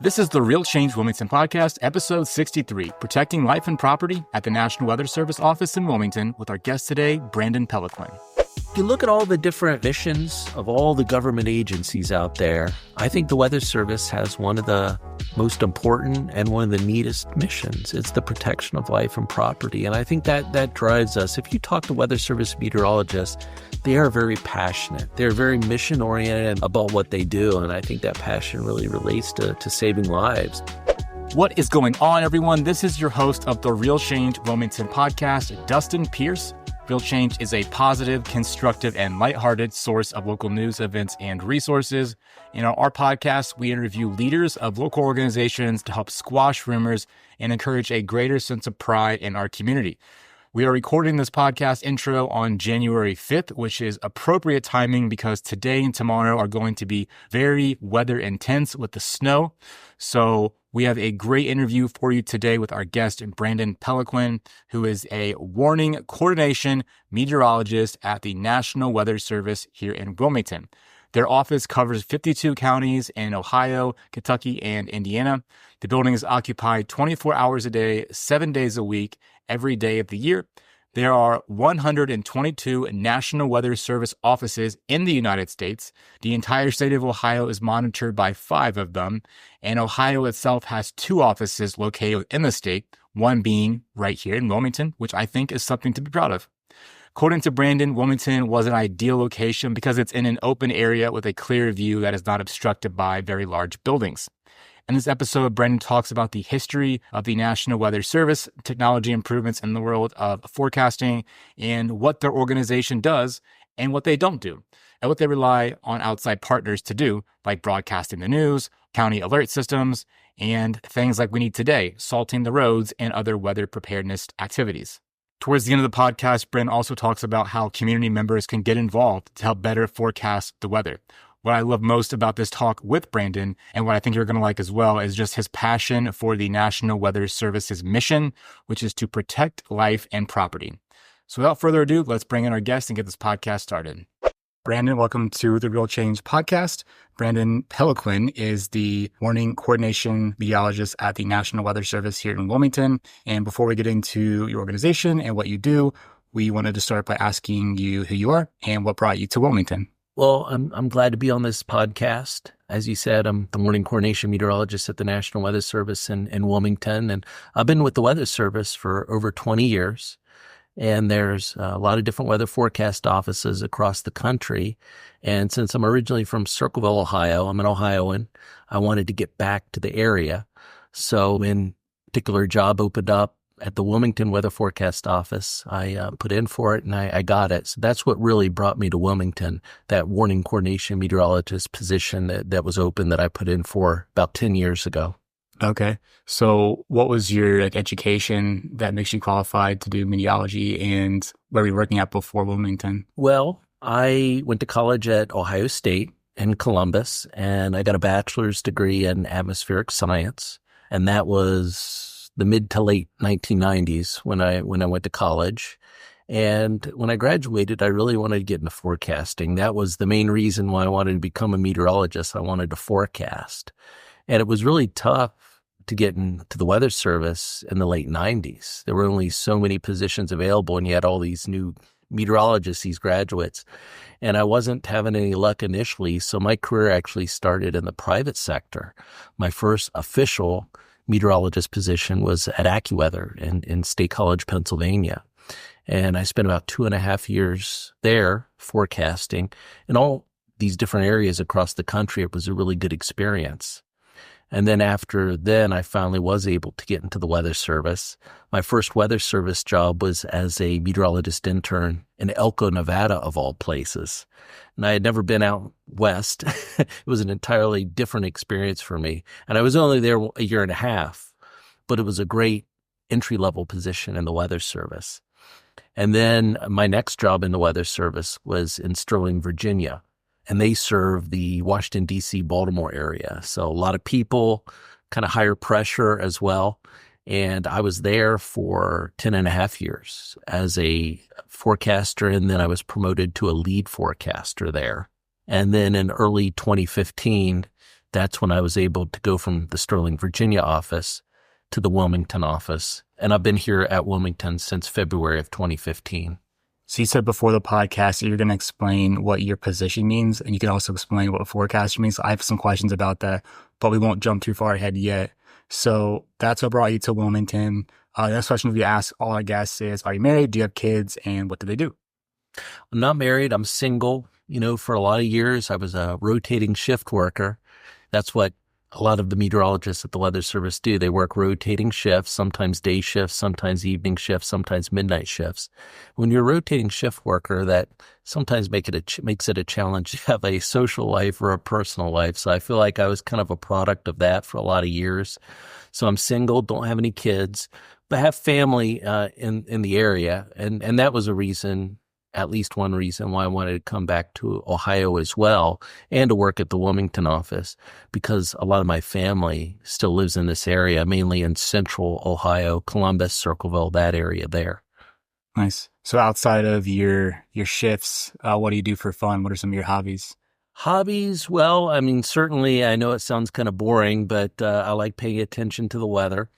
This is the Real Change Wilmington podcast, episode 63, Protecting Life and Property at the National Weather Service office in Wilmington, with our guest today, Brandon Peloquin. If you look at all the different missions of all the government agencies out there, I think the Weather Service has one of the most important and one of the neatest missions. It's the protection of life and property. And I think that drives us. If you talk to Weather Service meteorologists, they are very passionate. They're very mission-oriented about what they do. And I think that passion really relates to saving lives. What is going on, everyone? This is your host of the Real Change Wilmington podcast, Dustin Pierce. Real Change is a positive, constructive, and lighthearted source of local news, events, and resources. In our podcast, we interview leaders of local organizations to help squash rumors and encourage a greater sense of pride in our community. We are recording this podcast intro on January 5th, which is appropriate timing because today and tomorrow are going to be very weather intense with the snow. So we have a great interview for you today with our guest, Brandon Peloquin, who is a Warning Coordination Meteorologist at the National Weather Service here in Wilmington. Their office covers 52 counties in Ohio, Kentucky, and Indiana. The building is occupied 24 hours a day, 7 days a week, every day of the year. There are 122 National Weather Service offices in the United States. The entire state of Ohio is monitored by 5 of them, and Ohio itself has 2 offices located in the state, one being right here in Wilmington, which I think is something to be proud of. According to Brandon, Wilmington was an ideal location because it's in an open area with a clear view that is not obstructed by very large buildings. In this episode, Brandon talks about the history of the National Weather Service, technology improvements in the world of forecasting, and what their organization does and what they don't do, and what they rely on outside partners to do, like broadcasting the news, county alert systems, and things like we need today, salting the roads and other weather preparedness activities. Towards the end of the podcast, Brandon also talks about how community members can get involved to help better forecast the weather. What I love most about this talk with Brandon, and what I think you're going to like as well, is just his passion for the National Weather Service's mission, which is to protect life and property. So without further ado, let's bring in our guest and get this podcast started. Brandon, welcome to the Real Change podcast. Brandon Peloquin is the Warning Coordination Meteorologist at the National Weather Service here in Wilmington. And before we get into your organization and what you do, we wanted to start by asking you who you are and what brought you to Wilmington. Well, I'm glad to be on this podcast. As you said, I'm the Warning Coordination Meteorologist at the National Weather Service in Wilmington. And I've been with the Weather Service for over 20 years. And there's a lot of different weather forecast offices across the country. And since I'm originally from Circleville, Ohio, I'm an Ohioan, I wanted to get back to the area. So when a particular job opened up at the Wilmington Weather Forecast Office, I put in for it and I got it. So that's what really brought me to Wilmington, that Warning Coordination Meteorologist position that was open that I put in for about 10 years ago. Okay. So what was your education that makes you qualified to do meteorology, and where were you working at before Wilmington? Well, I went to college at Ohio State in Columbus, and I got a bachelor's degree in atmospheric science. And that was the mid to late 1990s when I went to college. And when I graduated, I really wanted to get into forecasting. That was the main reason why I wanted to become a meteorologist. I wanted to forecast. And it was really tough to get into the Weather Service in the late 90s. There were only so many positions available, and you had all these new meteorologists, these graduates. And I wasn't having any luck initially, so my career actually started in the private sector. My first official meteorologist position was at AccuWeather in State College, Pennsylvania. And I spent about 2.5 years there forecasting in all these different areas across the country. It was a really good experience. And then after then, I finally was able to get into the Weather Service. My first Weather Service job was as a meteorologist intern in Elko, Nevada, of all places. And I had never been out west. It was an entirely different experience for me. And I was only there a year and a half, but it was a great entry-level position in the Weather Service. And then my next job in the Weather Service was in Sterling, Virginia. And they serve the Washington, D.C., Baltimore area. So a lot of people, kind of higher pressure as well. And I was there for 10.5 years as a forecaster, and then I was promoted to a lead forecaster there. And then in early 2015, that's when I was able to go from the Sterling, Virginia office to the Wilmington office. And I've been here at Wilmington since February of 2015. So you said before the podcast that you're going to explain what your position means, and you can also explain what a forecaster means. So I have some questions about that, but we won't jump too far ahead yet. So that's what brought you to Wilmington. The next question we ask all our guests is, are you married? Do you have kids? And what do they do? I'm not married. I'm single. For a lot of years, I was a rotating shift worker. That's what a lot of the meteorologists at the Weather Service do. They work rotating shifts, sometimes day shifts, sometimes evening shifts, sometimes midnight shifts. When you're a rotating shift worker, that sometimes makes it a challenge to have a social life or a personal life. So I feel like I was kind of a product of that for a lot of years. So I'm single, don't have any kids, but have family in the area. And that was a reason, at least one reason, why I wanted to come back to Ohio as well and to work at the Wilmington office, because a lot of my family still lives in this area, mainly in central Ohio, Columbus, Circleville, that area there. Nice. So outside of your shifts, what do you do for fun? What are some of your hobbies? Hobbies? Well, certainly I know it sounds kind of boring, but I like paying attention to the weather.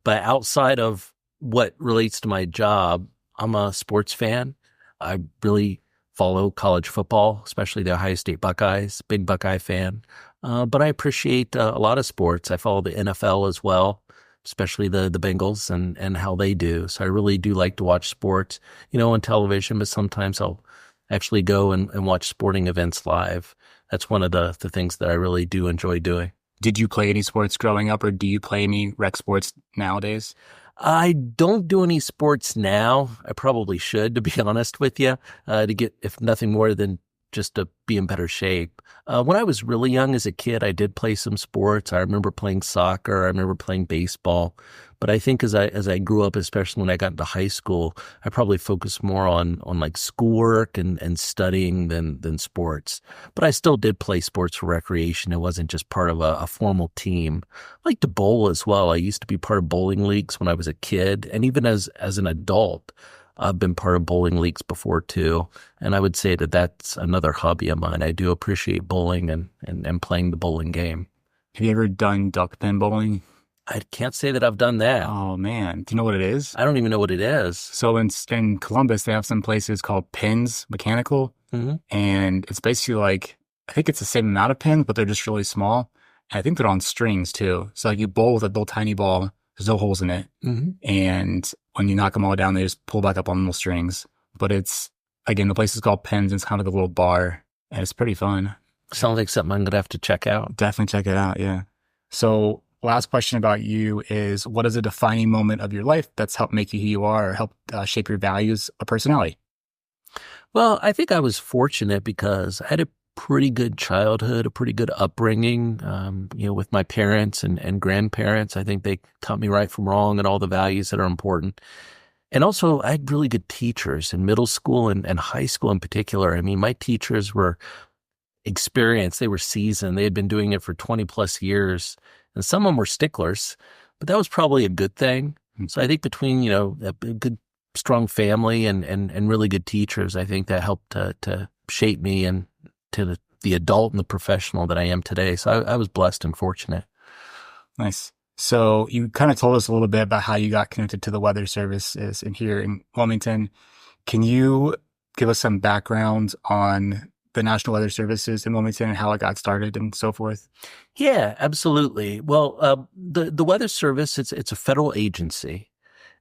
But outside of what relates to my job, I'm a sports fan. I really follow college football, especially the Ohio State Buckeyes, big Buckeye fan. But I appreciate a lot of sports. I follow the NFL as well, especially the Bengals and how they do. So I really do like to watch sports, on television, but sometimes I'll actually go and watch sporting events live. That's one of the things that I really do enjoy doing. Did you play any sports growing up, or do you play any rec sports nowadays? I don't do any sports now. I probably should, to be honest with you, to get, if nothing more than just to be in better shape. When I was really young as a kid, I did play some sports. I remember playing soccer. I remember playing baseball. But I think as I grew up, especially when I got into high school, I probably focused more on like schoolwork and studying than sports. But I still did play sports for recreation. It wasn't just part of a formal team. I like to bowl as well. I used to be part of bowling leagues when I was a kid. And even as an adult, I've been part of bowling leagues before too. And I would say that that's another hobby of mine. I do appreciate bowling and playing the bowling game. Have you ever done duck pin bowling? I can't say that I've done that. Oh, man. Do you know what it is? I don't even know what it is. So in Columbus, they have some places called Pins Mechanical. Mm-hmm. And it's basically like, I think it's the same amount of pins, but they're just really small. And I think they're on strings too. So like you bowl with a little tiny ball. There's no holes in it. Mm-hmm. And when you knock them all down, they just pull back up on little strings. But it's, again, the place is called Pins. And it's kind of like a little bar. And it's pretty fun. Sounds like something I'm going to have to check out. Definitely check it out, yeah. So last question about you is, what is a defining moment of your life that's helped make you who you are or helped shape your values or personality? Well, I think I was fortunate because I had a pretty good childhood, a pretty good upbringing, with my parents and grandparents. I think they taught me right from wrong and all the values that are important. And also, I had really good teachers in middle school and high school in particular. My teachers were experienced. They were seasoned. They had been doing it for 20 plus years. And some of them were sticklers, but that was probably a good thing. So I think between, a good, strong family and really good teachers, I think that helped to shape me and to the adult and the professional that I am today. So I was blessed and fortunate. Nice. So you kind of told us a little bit about how you got connected to the weather services in here in Wilmington. Can you give us some background on the National Weather Services in Wilmington and how it got started and so forth? Yeah, absolutely. Well, the Weather Service, it's a federal agency.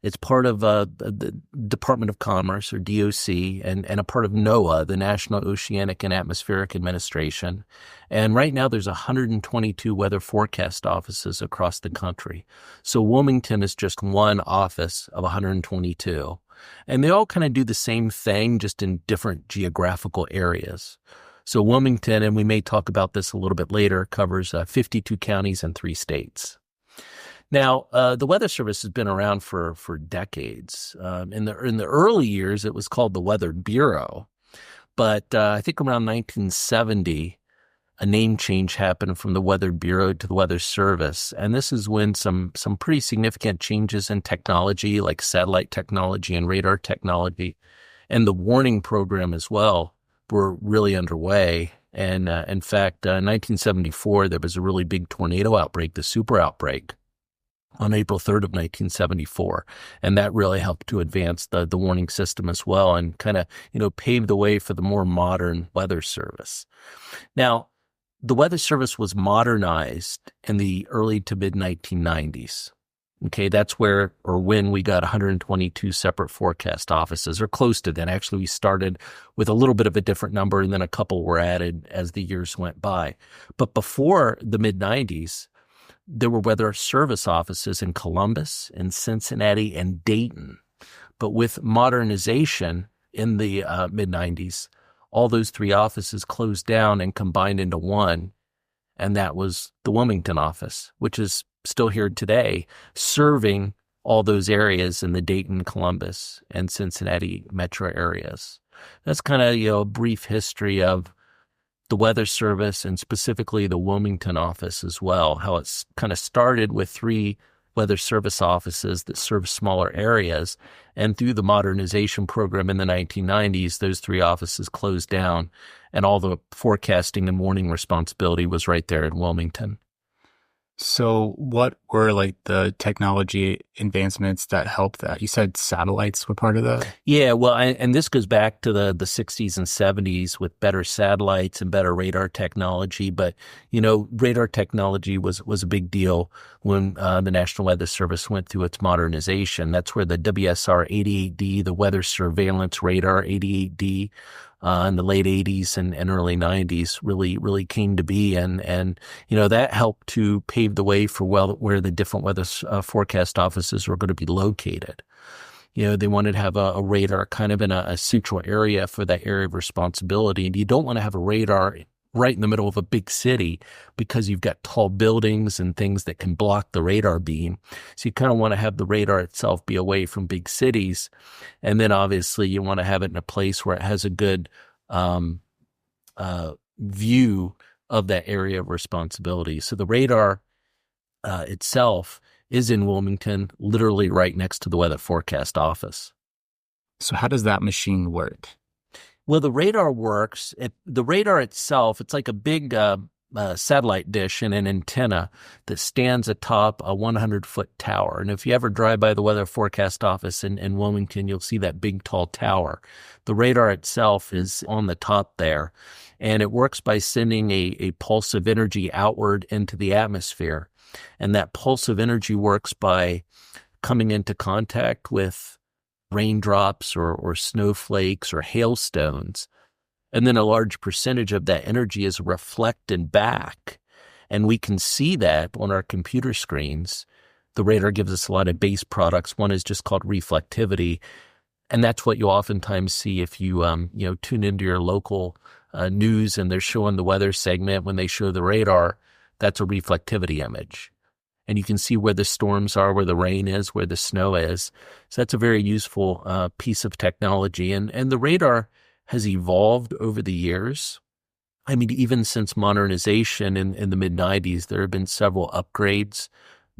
It's part of the Department of Commerce, or DOC, and a part of NOAA, the National Oceanic and Atmospheric Administration. And right now there's 122 weather forecast offices across the country. So Wilmington is just one office of 122. And they all kind of do the same thing, just in different geographical areas. So Wilmington, and we may talk about this a little bit later, covers 52 counties and 3 states. Now, the Weather Service has been around for decades. In the early years, it was called the Weather Bureau. But I think around 1970, a name change happened from the Weather Bureau to the Weather Service. And this is when some pretty significant changes in technology, like satellite technology and radar technology, and the warning program as well, were really underway. And in fact, in 1974, there was a really big tornado outbreak, the super outbreak, on April 3rd of 1974. And that really helped to advance the warning system as well and kind of, paved the way for the more modern weather service. Now, the weather service was modernized in the early to mid 1990s. Okay, that's where or when we got 122 separate forecast offices, or close to that. Actually, we started with a little bit of a different number, and then a couple were added as the years went by. But before the mid-90s, there were weather service offices in Columbus, in Cincinnati, and Dayton. But with modernization in the mid-90s, all those three offices closed down and combined into one, and that was the Wilmington office, which is still here today, serving all those areas in the Dayton, Columbus, and Cincinnati metro areas. That's kind of, a brief history of the weather service and specifically the Wilmington office as well, how it's kind of started with 3 weather service offices that serve smaller areas. And through the modernization program in the 1990s, those 3 offices closed down and all the forecasting and warning responsibility was right there in Wilmington. So what were like the technology advancements that helped that? You said satellites were part of that? Yeah, well, and this goes back to the 60s and 70s with better satellites and better radar technology. But, radar technology was a big deal when the National Weather Service went through its modernization. That's where the WSR 88D, the Weather Surveillance Radar 88D, in the late 80s and early 90s really came to be. And that helped to pave the way for where the different weather forecast offices were going to be located. They wanted to have a radar kind of in a central area for that area of responsibility. And you don't want to have a radar right in the middle of a big city because you've got tall buildings and things that can block the radar beam. So you kind of want to have the radar itself be away from big cities. And then obviously you want to have it in a place where it has a good view of that area of responsibility. So the radar itself is in Wilmington, literally right next to the weather forecast office. So how does that machine work? Well, the radar works. The radar itself, it's like a big satellite dish and an antenna that stands atop a 100-foot tower. And if you ever drive by the weather forecast office in Wilmington, you'll see that big, tall tower. The radar itself is on the top there, and it works by sending a pulse of energy outward into the atmosphere. And that pulse of energy works by coming into contact with raindrops or snowflakes or hailstones. And then a large percentage of that energy is reflected back. And we can see that on our computer screens. The radar gives us a lot of base products. One is just called reflectivity. And that's what you oftentimes see if you, tune into your local news and they're showing the weather segment. When they show the radar, that's a reflectivity image. And you can see where the storms are, where the rain is, where the snow is. So that's a very useful piece of technology. And the radar has evolved over the years. I mean, even since modernization in the mid-90s, there have been several upgrades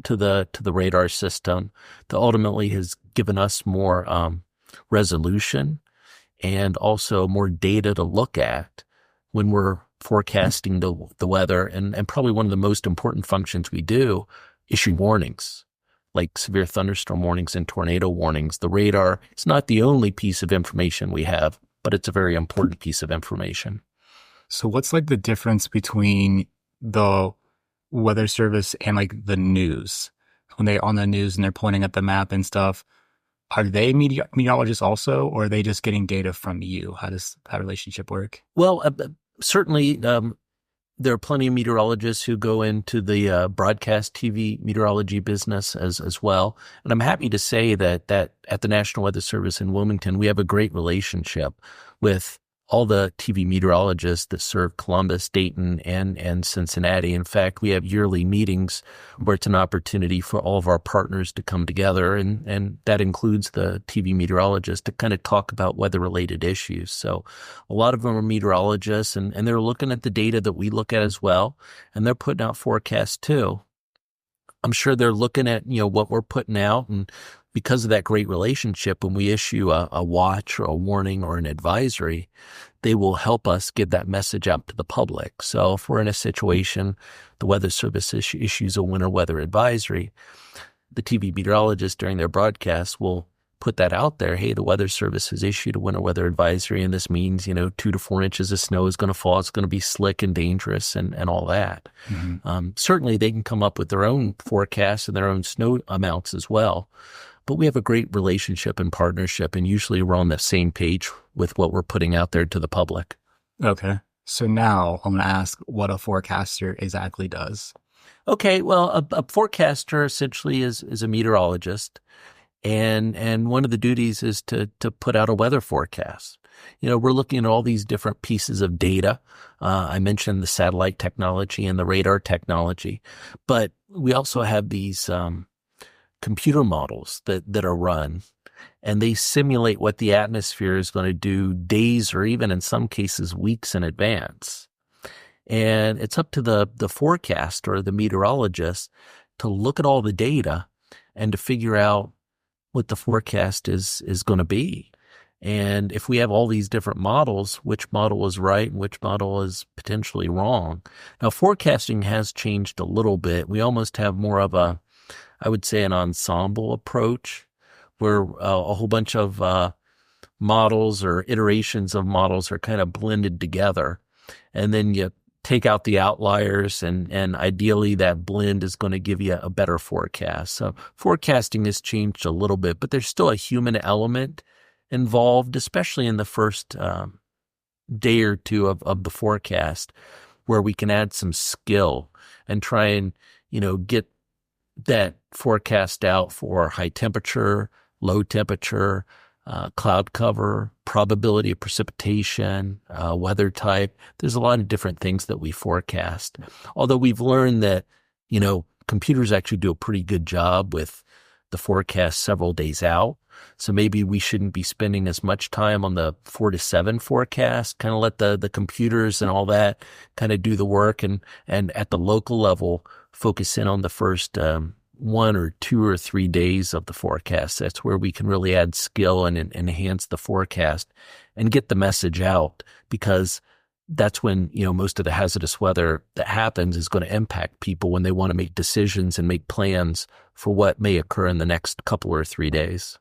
to the radar system that ultimately has given us more resolution and also more data to look at when we're forecasting the weather. And probably one of the most important functions we do, issue warnings, like severe thunderstorm warnings and tornado warnings. The radar is not the only piece of information we have, but it's a very important piece of information. So what's like the difference between the weather service and like the news? When they're on the news and they're pointing at the map and stuff, are they meteorologists also, or are they just getting data from you? How does that relationship work? Well, certainly there are plenty of meteorologists who go into the broadcast TV meteorology business as well. And I'm happy to say that at the National Weather Service in Wilmington, we have a great relationship with all the TV meteorologists that serve Columbus, Dayton, and Cincinnati. In fact, we have yearly meetings where it's an opportunity for all of our partners to come together, and that includes the TV meteorologists to kind of talk about weather-related issues. So a lot of them are meteorologists, and they're looking at the data that we look at as well, and they're putting out forecasts too. I'm sure they're looking at, what we're putting out, and because of that great relationship, when we issue a watch or a warning or an advisory, they will help us get that message out to the public. So if we're in a situation, the Weather Service issues a winter weather advisory, the TV meteorologist during their broadcast will put that out there. Hey, the Weather Service has issued a winter weather advisory, and this means, 2 to 4 inches of snow is going to fall. It's going to be slick and dangerous and all that. Mm-hmm. Certainly they can come up with their own forecasts and their own snow amounts as well. But we have a great relationship and partnership, and usually we're on the same page with what we're putting out there to the public. Okay. So now I'm going to ask what a forecaster exactly does. Okay. Well, a forecaster essentially is a meteorologist, and one of the duties is to put out a weather forecast. We're looking at all these different pieces of data. I mentioned the satellite technology and the radar technology, but we also have these computer models that are run, and they simulate what the atmosphere is going to do days or even in some cases weeks in advance. And it's up to the forecaster or the meteorologist to look at all the data and to figure out what the forecast is going to be. And if we have all these different models, which model is right and which model is potentially wrong? Now, forecasting has changed a little bit. We almost have more of I would say an ensemble approach where a whole bunch of models or iterations of models are kind of blended together. And then you take out the outliers, and ideally that blend is going to give you a better forecast. So forecasting has changed a little bit, but there's still a human element involved, especially in the first day or two of the forecast, where we can add some skill and try and, get that forecast out for high temperature, low temperature, cloud cover, probability of precipitation, weather type. There's a lot of different things that we forecast. Although we've learned that, computers actually do a pretty good job with the forecast several days out. So maybe we shouldn't be spending as much time on the 4 to 7 forecast, kind of let the computers and all that kind of do the work, and at the local level, focus in on the first 1 or 2 or 3 days of the forecast. That's where we can really add skill and enhance the forecast and get the message out, because that's when, most of the hazardous weather that happens is going to impact people when they want to make decisions and make plans for what may occur in the next couple or 3 days.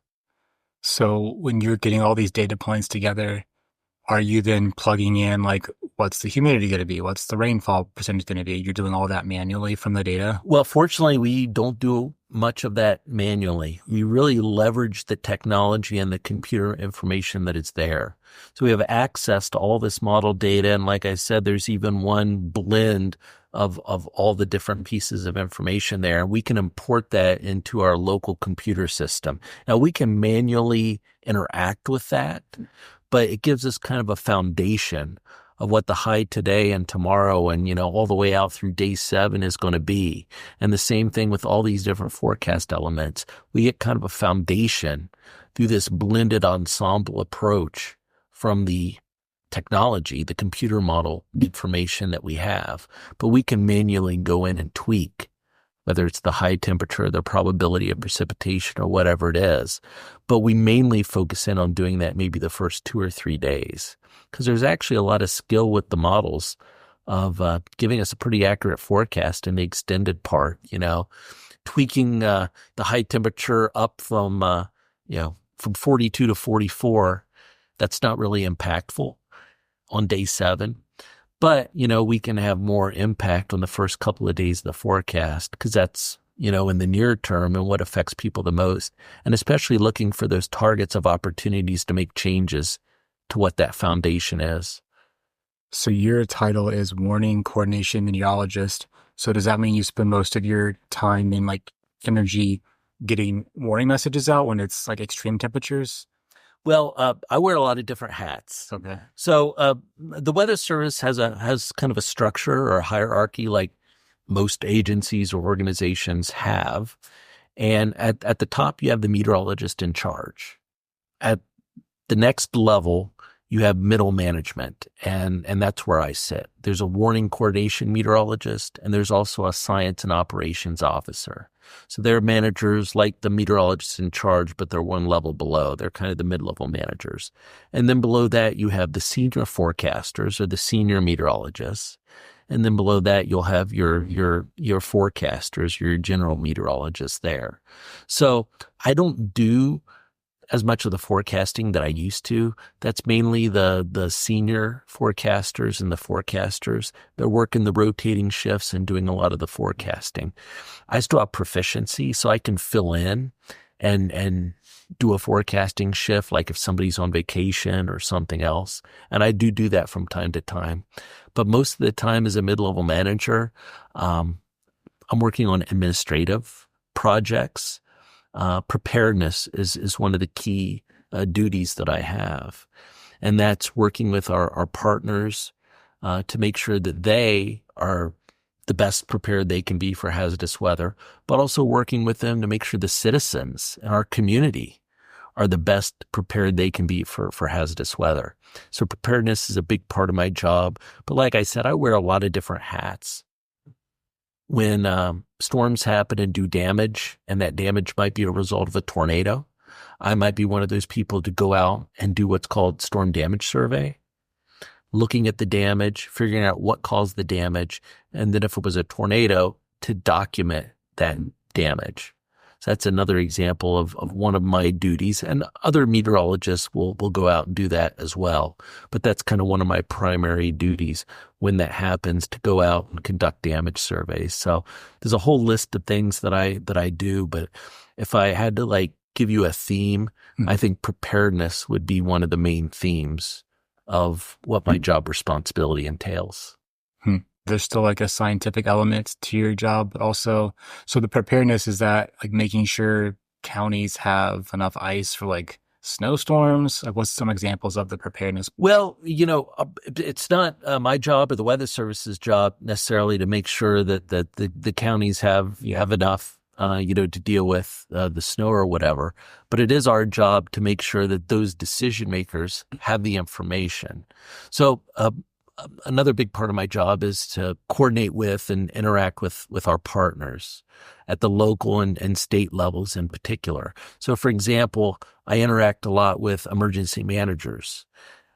So when you're getting all these data points together, are you then plugging in, what's the humidity going to be? What's the rainfall percentage going to be? You're doing all that manually from the data? Well, fortunately, we don't do much of that manually. We really leverage the technology and the computer information that is there. So we have access to all this model data. And like I said, there's even one blend of all the different pieces of information there. And we can import that into our local computer system. Now, we can manually interact with that, but it gives us kind of a foundation of what the high today and tomorrow and, all the way out through day 7 is going to be. And the same thing with all these different forecast elements. We get kind of a foundation through this blended ensemble approach from the technology, the computer model information that we have. But we can manually go in and tweak, whether it's the high temperature, the probability of precipitation, or whatever it is. But we mainly focus in on doing that maybe the first 2 or 3 days, because there's actually a lot of skill with the models of giving us a pretty accurate forecast in the extended part, tweaking the high temperature up from 42 to 44. That's not really impactful on day 7. But, we can have more impact on the first couple of days of the forecast, because that's, in the near term and what affects people the most, and especially looking for those targets of opportunities to make changes to what that foundation is. So your title is Warning Coordination Meteorologist. So does that mean you spend most of your time in energy getting warning messages out when it's extreme temperatures? Well, I wear a lot of different hats. Okay. So the Weather Service has kind of a structure or a hierarchy like most agencies or organizations have. And at the top, you have the meteorologist in charge. At the next level, you have middle management, and that's where I sit. There's a warning coordination meteorologist, and there's also a science and operations officer. So they're managers like the meteorologists in charge, but they're one level below. They're kind of the mid-level managers. And then below that, you have the senior forecasters or the senior meteorologists. And then below that, you'll have your forecasters, your general meteorologists there. So I don't do as much of the forecasting that I used to. That's mainly the senior forecasters and the forecasters. They're working the rotating shifts and doing a lot of the forecasting. I still have proficiency, so I can fill in and do a forecasting shift, like if somebody's on vacation or something else. And I do that from time to time. But most of the time as a mid-level manager, I'm working on administrative projects. Preparedness is one of the key duties that I have. And that's working with our partners to make sure that they are the best prepared they can be for hazardous weather, but also working with them to make sure the citizens in our community are the best prepared they can be for hazardous weather. So preparedness is a big part of my job. But like I said, I wear a lot of different hats. When storms happen and do damage, and that damage might be a result of a tornado, I might be one of those people to go out and do what's called storm damage survey, looking at the damage, figuring out what caused the damage, and then if it was a tornado, to document that damage. So that's another example of one of my duties, and other meteorologists will go out and do that as well. But that's kind of one of my primary duties when that happens, to go out and conduct damage surveys. So there's a whole list of things that I do, but if I had to give you a theme, I think preparedness would be one of the main themes of what my job responsibility entails. There's still a scientific element to your job, but also, so the preparedness, is that making sure counties have enough ice for snowstorms? What's some examples of the preparedness? Well, it's not my job or the Weather Service's job necessarily to make sure that the counties have enough to deal with the snow or whatever. But it is our job to make sure that those decision makers have the information. So another big part of my job is to coordinate with and interact with our partners at the local and state levels in particular. So, for example, I interact a lot with emergency managers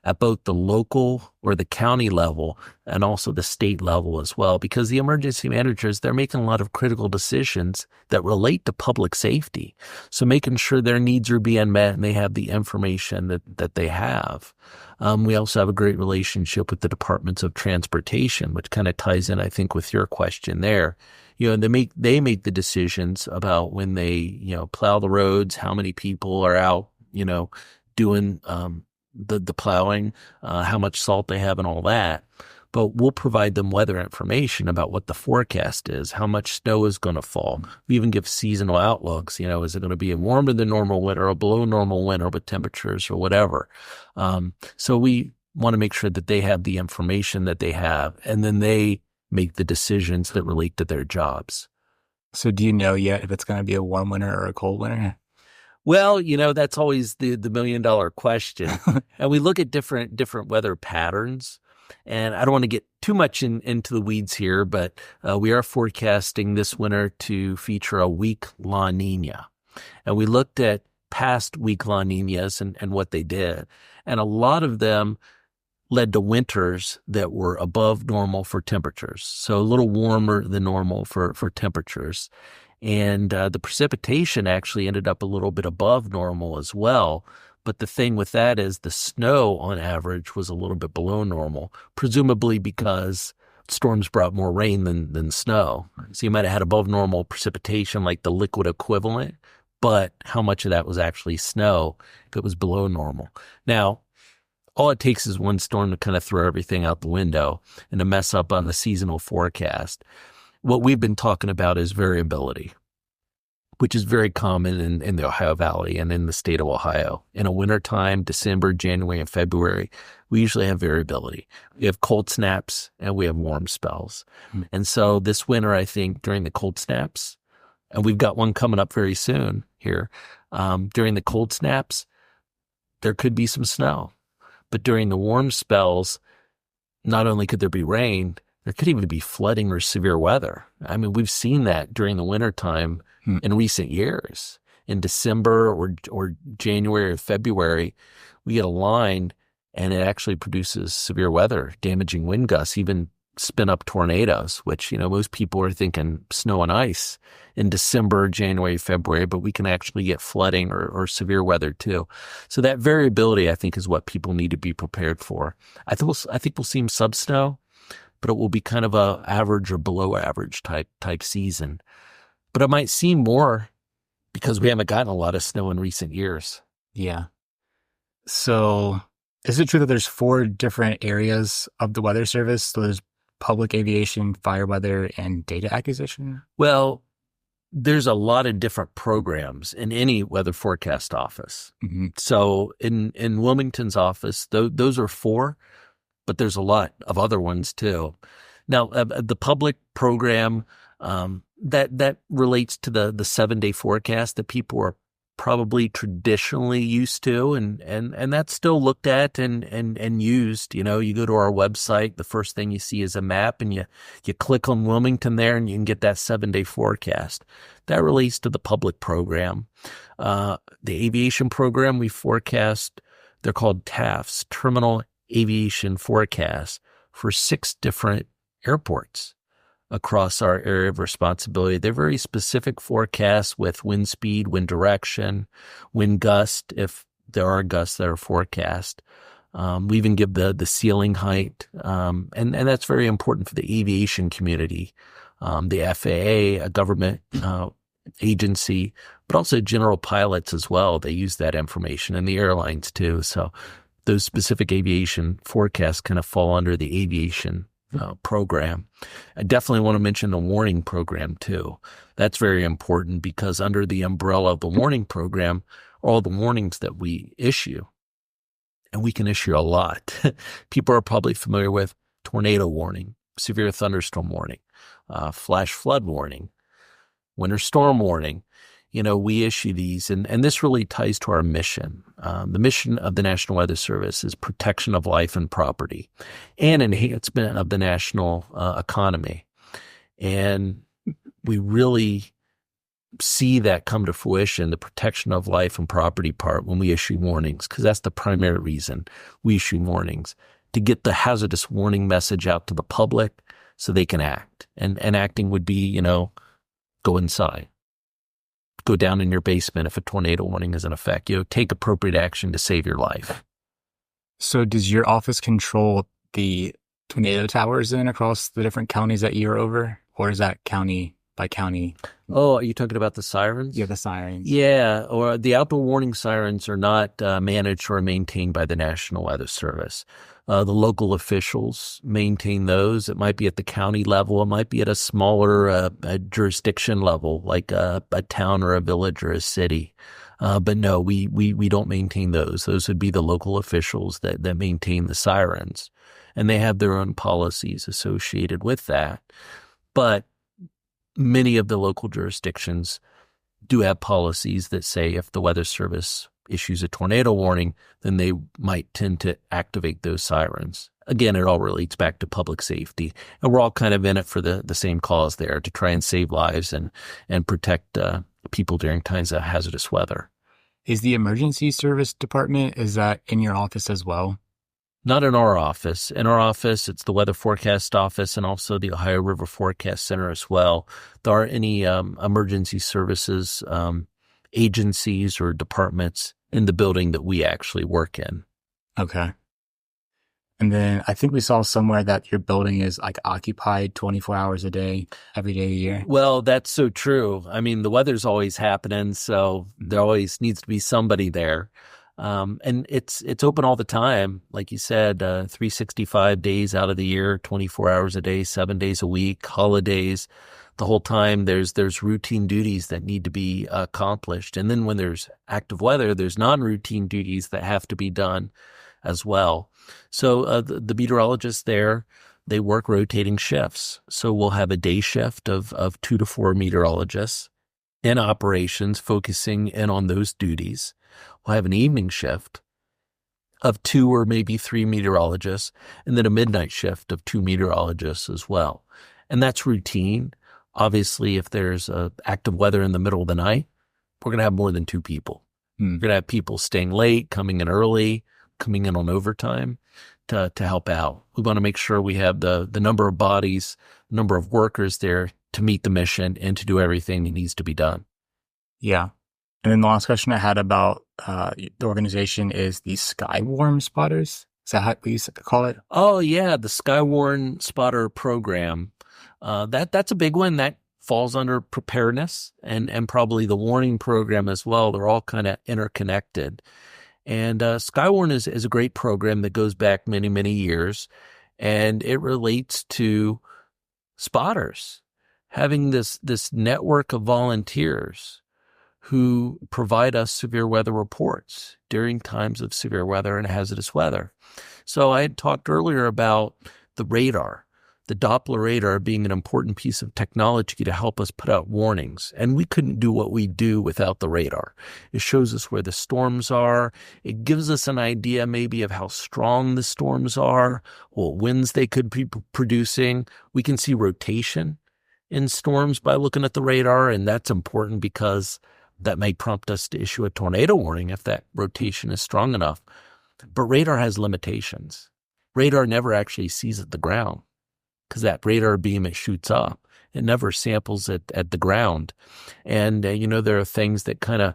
at both the local or the county level and also the state level as well, because the emergency managers, they're making a lot of critical decisions that relate to public safety. So making sure their needs are being met and they have the information that they have. We also have a great relationship with the departments of transportation, which kind of ties in, I think, with your question there. They make the decisions about when they, plow the roads, how many people are out, doing the plowing, how much salt they have and all that. But we'll provide them weather information about what the forecast is, how much snow is going to fall. We even give seasonal outlooks. Is it going to be a warmer than normal winter or below normal winter with temperatures or whatever? So we want to make sure that they have the information that they have, and then they make the decisions that relate to their jobs. So do you know yet if it's going to be a warm winter or a cold winter? Well, that's always the $1 million question. And we look at different weather patterns. And I don't want to get too much into the weeds here, but we are forecasting this winter to feature a weak La Nina. And we looked at past weak La Ninas and what they did. And a lot of them led to winters that were above normal for temperatures. So a little warmer than normal for temperatures. And the precipitation actually ended up a little bit above normal as well. But the thing with that is the snow on average was a little bit below normal, presumably because storms brought more rain than snow. So you might have had above normal precipitation, like the liquid equivalent, but how much of that was actually snow if it was below normal? Now, all it takes is one storm to kind of throw everything out the window and to mess up on the seasonal forecast. What we've been talking about is variability, which is very common in the Ohio Valley and in the state of Ohio. In a wintertime, December, January, and February, we usually have variability. We have cold snaps and we have warm spells. And so this winter, I think, during the cold snaps, and we've got one coming up very soon here, during the cold snaps, there could be some snow. But during the warm spells, not only could there be rain, there could even be flooding or severe weather. I mean, we've seen that during the wintertime in recent years. In December or January or February, we get a line and it actually produces severe weather, damaging wind gusts, even spin up tornadoes, which, most people are thinking snow and ice in December, January, February, but we can actually get flooding or severe weather too. So that variability, I think, is what people need to be prepared for. I think we'll see some sub-snow, but it will be kind of a average or below average type season. But it might seem more because we haven't gotten a lot of snow in recent years. Yeah. So is it true that there's 4 different areas of the Weather Service? So there's public aviation, fire weather, and data acquisition? Well, there's a lot of different programs in any weather forecast office. Mm-hmm. So in Wilmington's office, those are 4, but there's a lot of other ones too. Now, the public program, that relates to the 7-day forecast that people are probably traditionally used to, and that's still looked at and used. You go to our website, the first thing you see is a map, and you click on Wilmington there, and you can get that 7-day forecast. That relates to the public program. The aviation program, we forecast, they're called TAFs, Terminal Aviation Forecasts, for 6 different airports across our area of responsibility. They're very specific forecasts with wind speed, wind direction, wind gust, if there are gusts that are forecast. We even give the ceiling height, and that's very important for the aviation community, the FAA, a government agency, but also general pilots as well. They use that information, and the airlines too. So those specific aviation forecasts kind of fall under the aviation program. I definitely want to mention the warning program too. That's very important because under the umbrella of the warning program, all the warnings that we issue, and we can issue a lot. People are probably familiar with tornado warning, severe thunderstorm warning, flash flood warning, winter storm warning. We issue these, and this really ties to our mission. The mission of the National Weather Service is protection of life and property and enhancement of the national economy. And we really see that come to fruition, the protection of life and property part, when we issue warnings, because that's the primary reason we issue warnings, to get the hazardous warning message out to the public so they can act. And acting would be, go inside. Go down in your basement if a tornado warning is in effect. Take appropriate action to save your life. So does your office control the tornado towers then across the different counties that you're over? Or is that county by county? Oh, are you talking about the sirens? Yeah, the sirens. Yeah, or the outdoor warning sirens are not managed or maintained by the National Weather Service. The local officials maintain those. It might be at the county level. It might be at a smaller jurisdiction level, like a town or a village or a city. But no, we don't maintain those. Those would be the local officials that maintain the sirens. And they have their own policies associated with that. But many of the local jurisdictions do have policies that say if the Weather Service issues a tornado warning, then they might tend to activate those sirens. Again, it all relates back to public safety. And we're all kind of in it for the same cause there, to try and save lives and protect people during times of hazardous weather. Is the emergency service department, is that in your office as well? Not in our office. In our office, it's the Weather Forecast Office and also the Ohio River Forecast Center as well. There aren't any emergency services agencies or departments in the building that we actually work in. Okay. And then I think we saw somewhere that your building is like occupied 24 hours a day, every day of the year. Well, that's so true. I mean, the weather's always happening, so there always needs to be somebody there. And it's open all the time. Like you said, 365 days out of the year, 24 hours a day, 7 days a week, holidays. The whole time there's routine duties that need to be accomplished. And then when there's active weather, there's non-routine duties that have to be done as well. So the meteorologists there, they work rotating shifts. So we'll have a day shift of 2 to 4 meteorologists in operations focusing in on those duties. We'll have an evening shift, of 2 or maybe 3 meteorologists, and then a midnight shift of 2 meteorologists as well. And that's routine. Obviously, if there's active weather in the middle of the night, we're going to have more than 2 people. We're going to have people staying late, coming in early, coming in on overtime to help out. We want to make sure we have the number of bodies, number of workers there to meet the mission and to do everything that needs to be done. Yeah. And then the last question I had about the organization is the Skywarn spotters. Is that how we used to call it? Oh, yeah, the Skywarn spotter program. That's a big one. That falls under preparedness and probably the warning program as well. They're all kind of interconnected. And Skywarn is a great program that goes back many, many years, and it relates to spotters, having this network of volunteers who provide us severe weather reports during times of severe weather and hazardous weather. So I had talked earlier about the radar, the Doppler radar being an important piece of technology to help us put out warnings. And we couldn't do what we do without the radar. It shows us where the storms are. It gives us an idea maybe of how strong the storms are, what winds they could be producing. We can see rotation in storms by looking at the radar, and that's important because that may prompt us to issue a tornado warning if that rotation is strong enough. But radar has limitations. Radar never actually sees at the ground because that radar beam, it shoots up. It never samples at the ground. And, there are things that kind of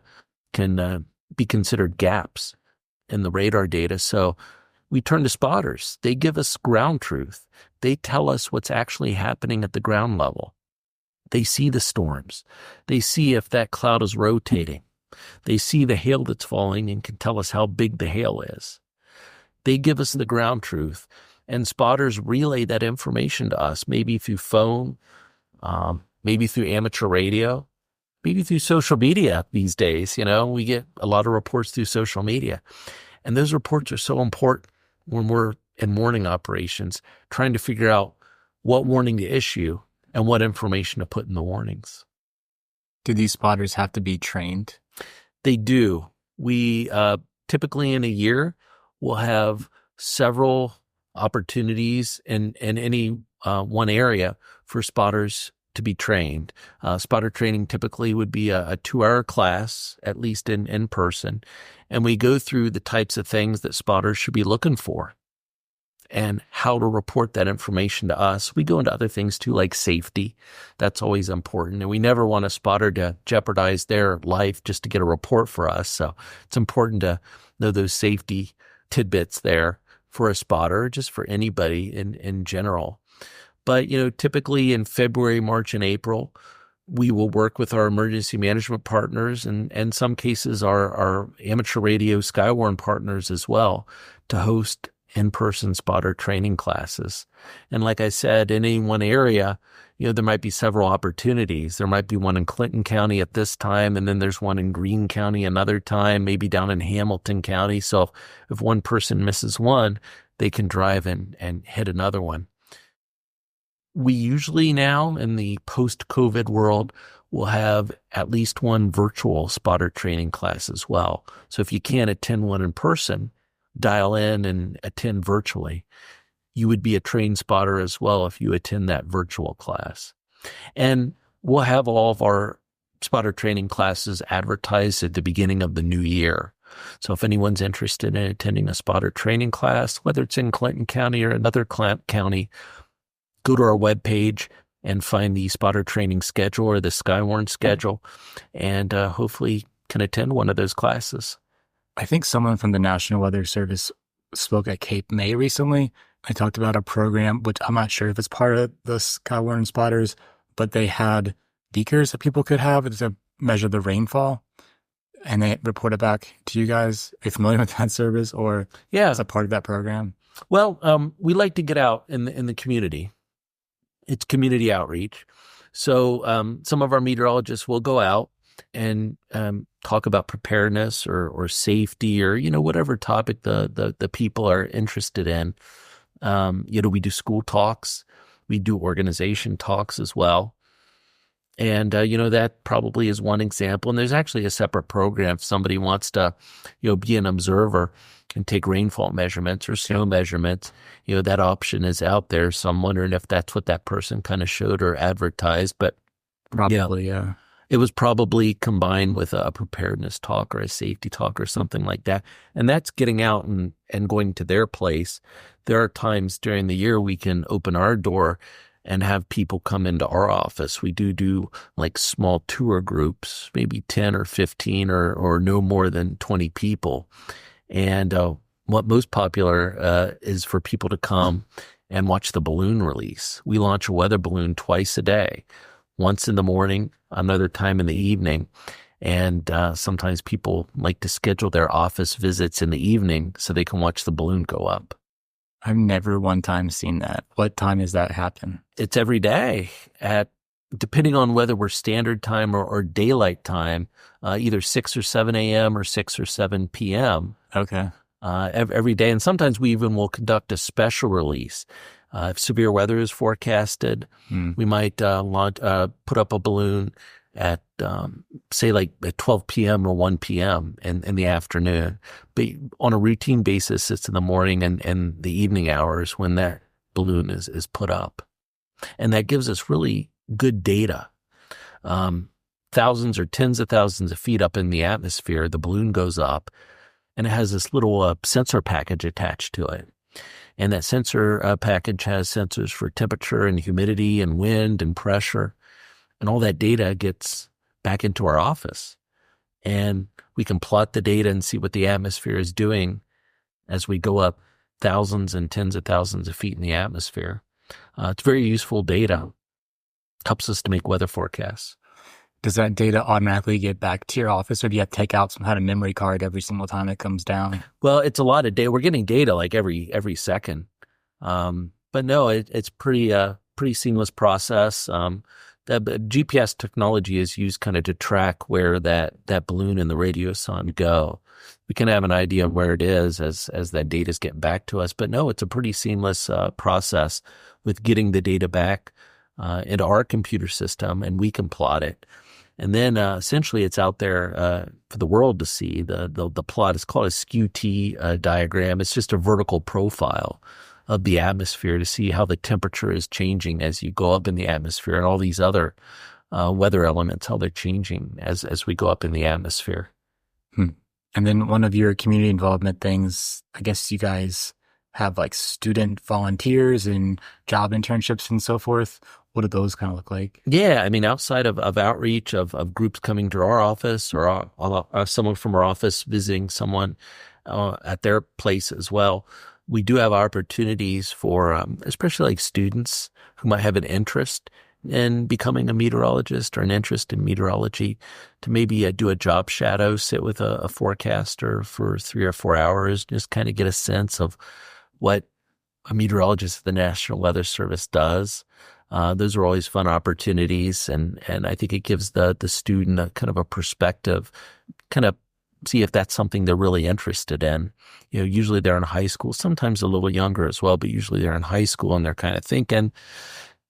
can be considered gaps in the radar data. So we turn to spotters. They give us ground truth. They tell us what's actually happening at the ground level. They see the storms. They see if that cloud is rotating. They see the hail that's falling and can tell us how big the hail is. They give us the ground truth, and spotters relay that information to us, maybe through phone, maybe through amateur radio, maybe through social media these days. We get a lot of reports through social media. And those reports are so important when we're in warning operations, trying to figure out what warning to issue and what information to put in the warnings. Do these spotters have to be trained? They do. We typically in a year will have several opportunities in any one area for spotters to be trained. Spotter training typically would be a 2-hour class, at least in person. And we go through the types of things that spotters should be looking for and how to report that information to us. We go into other things too, like safety. That's always important. And we never want a spotter to jeopardize their life just to get a report for us. So it's important to know those safety tidbits there for a spotter, just for anybody in general. But, typically in February, March, and April, we will work with our emergency management partners and in some cases our amateur radio Skywarn partners as well to host in-person spotter training classes. And like I said, in any one area, there might be several opportunities. There might be one in Clinton County at this time, and then there's one in Greene County another time, maybe down in Hamilton County. So if one person misses one, they can drive and hit another one. We usually now, in the post-COVID world, will have at least one virtual spotter training class as well. So if you can't attend one in person, dial in and attend virtually. You would be a trained spotter as well if you attend that virtual class. And we'll have all of our spotter training classes advertised at the beginning of the new year. So if anyone's interested in attending a spotter training class, whether it's in Clinton County or another county, go to our webpage and find the spotter training schedule or the Skywarn schedule, and hopefully can attend one of those classes. I think someone from the National Weather Service spoke at Cape May recently. I talked about a program, which I'm not sure if it's part of the Skywarn spotters, but they had beakers that people could have to measure the rainfall, and they report it back to you guys. Are you familiar with that service, or is a part of that program? Well, we like to get out in the community. It's community outreach. So some of our meteorologists will go out and talk about preparedness or safety or, whatever topic the people are interested in. We do school talks. We do organization talks as well. And, that probably is one example. And there's actually a separate program if somebody wants to, be an observer and take rainfall measurements or snow measurements. That option is out there. So I'm wondering if that's what that person kind of showed or advertised. But Probably, yeah. it was probably combined with a preparedness talk or a safety talk or something like that. And that's getting out and going to their place. There are times during the year we can open our door and have people come into our office. We do like small tour groups, maybe 10 or 15 or no more than 20 people. And what most popular is for people to come and watch the balloon release. We launch a weather balloon twice a day, once in the morning, another time in the evening. And sometimes people like to schedule their office visits in the evening so they can watch the balloon go up. I've never one time seen that. What time does that happen? It's every day depending on whether we're standard time or daylight time, either 6 or 7 a.m. or 6 or 7 p.m. Okay. Every day. And sometimes we even will conduct a special release. If severe weather is forecasted, we might put up a balloon at, say, like at 12 p.m. or 1 p.m. in the afternoon. But on a routine basis, it's in the morning and the evening hours when that balloon is put up. And that gives us really good data. Thousands or tens of thousands of feet up in the atmosphere, the balloon goes up, and it has this little sensor package attached to it. And that sensor package has sensors for temperature and humidity and wind and pressure. And all that data gets back into our office. And we can plot the data and see what the atmosphere is doing as we go up thousands and tens of thousands of feet in the atmosphere. It's very useful data. Helps us to make weather forecasts. Does that data automatically get back to your office, or do you have to take out some kind of memory card every single time it comes down? Well, it's a lot of data. We're getting data like every second. But no, it's pretty seamless process. The GPS technology is used kind of to track where that balloon and the radiosonde go. We can have an idea of where it is as that data is getting back to us. But no, it's a pretty seamless process with getting the data back into our computer system, and we can plot it. And then essentially it's out there for the world to see. The plot is called a skew-T diagram. It's just a vertical profile of the atmosphere to see how the temperature is changing as you go up in the atmosphere, and all these other weather elements, how they're changing as we go up in the atmosphere. And then one of your community involvement things, I guess you guys have like student volunteers and job internships and so forth. What do those kind of look like? Yeah, I mean, outside of outreach, of groups coming to our office or someone from our office visiting someone at their place as well, we do have opportunities for, especially like students who might have an interest in becoming a meteorologist or an interest in meteorology, to maybe do a job shadow, sit with a forecaster for 3 or 4 hours, just kind of get a sense of what a meteorologist at the National Weather Service does. Those are always fun opportunities, and I think it gives the student a kind of a perspective, kind of see if that's something they're really interested in. Usually they're in high school, sometimes a little younger as well, but usually they're in high school and they're kind of thinking,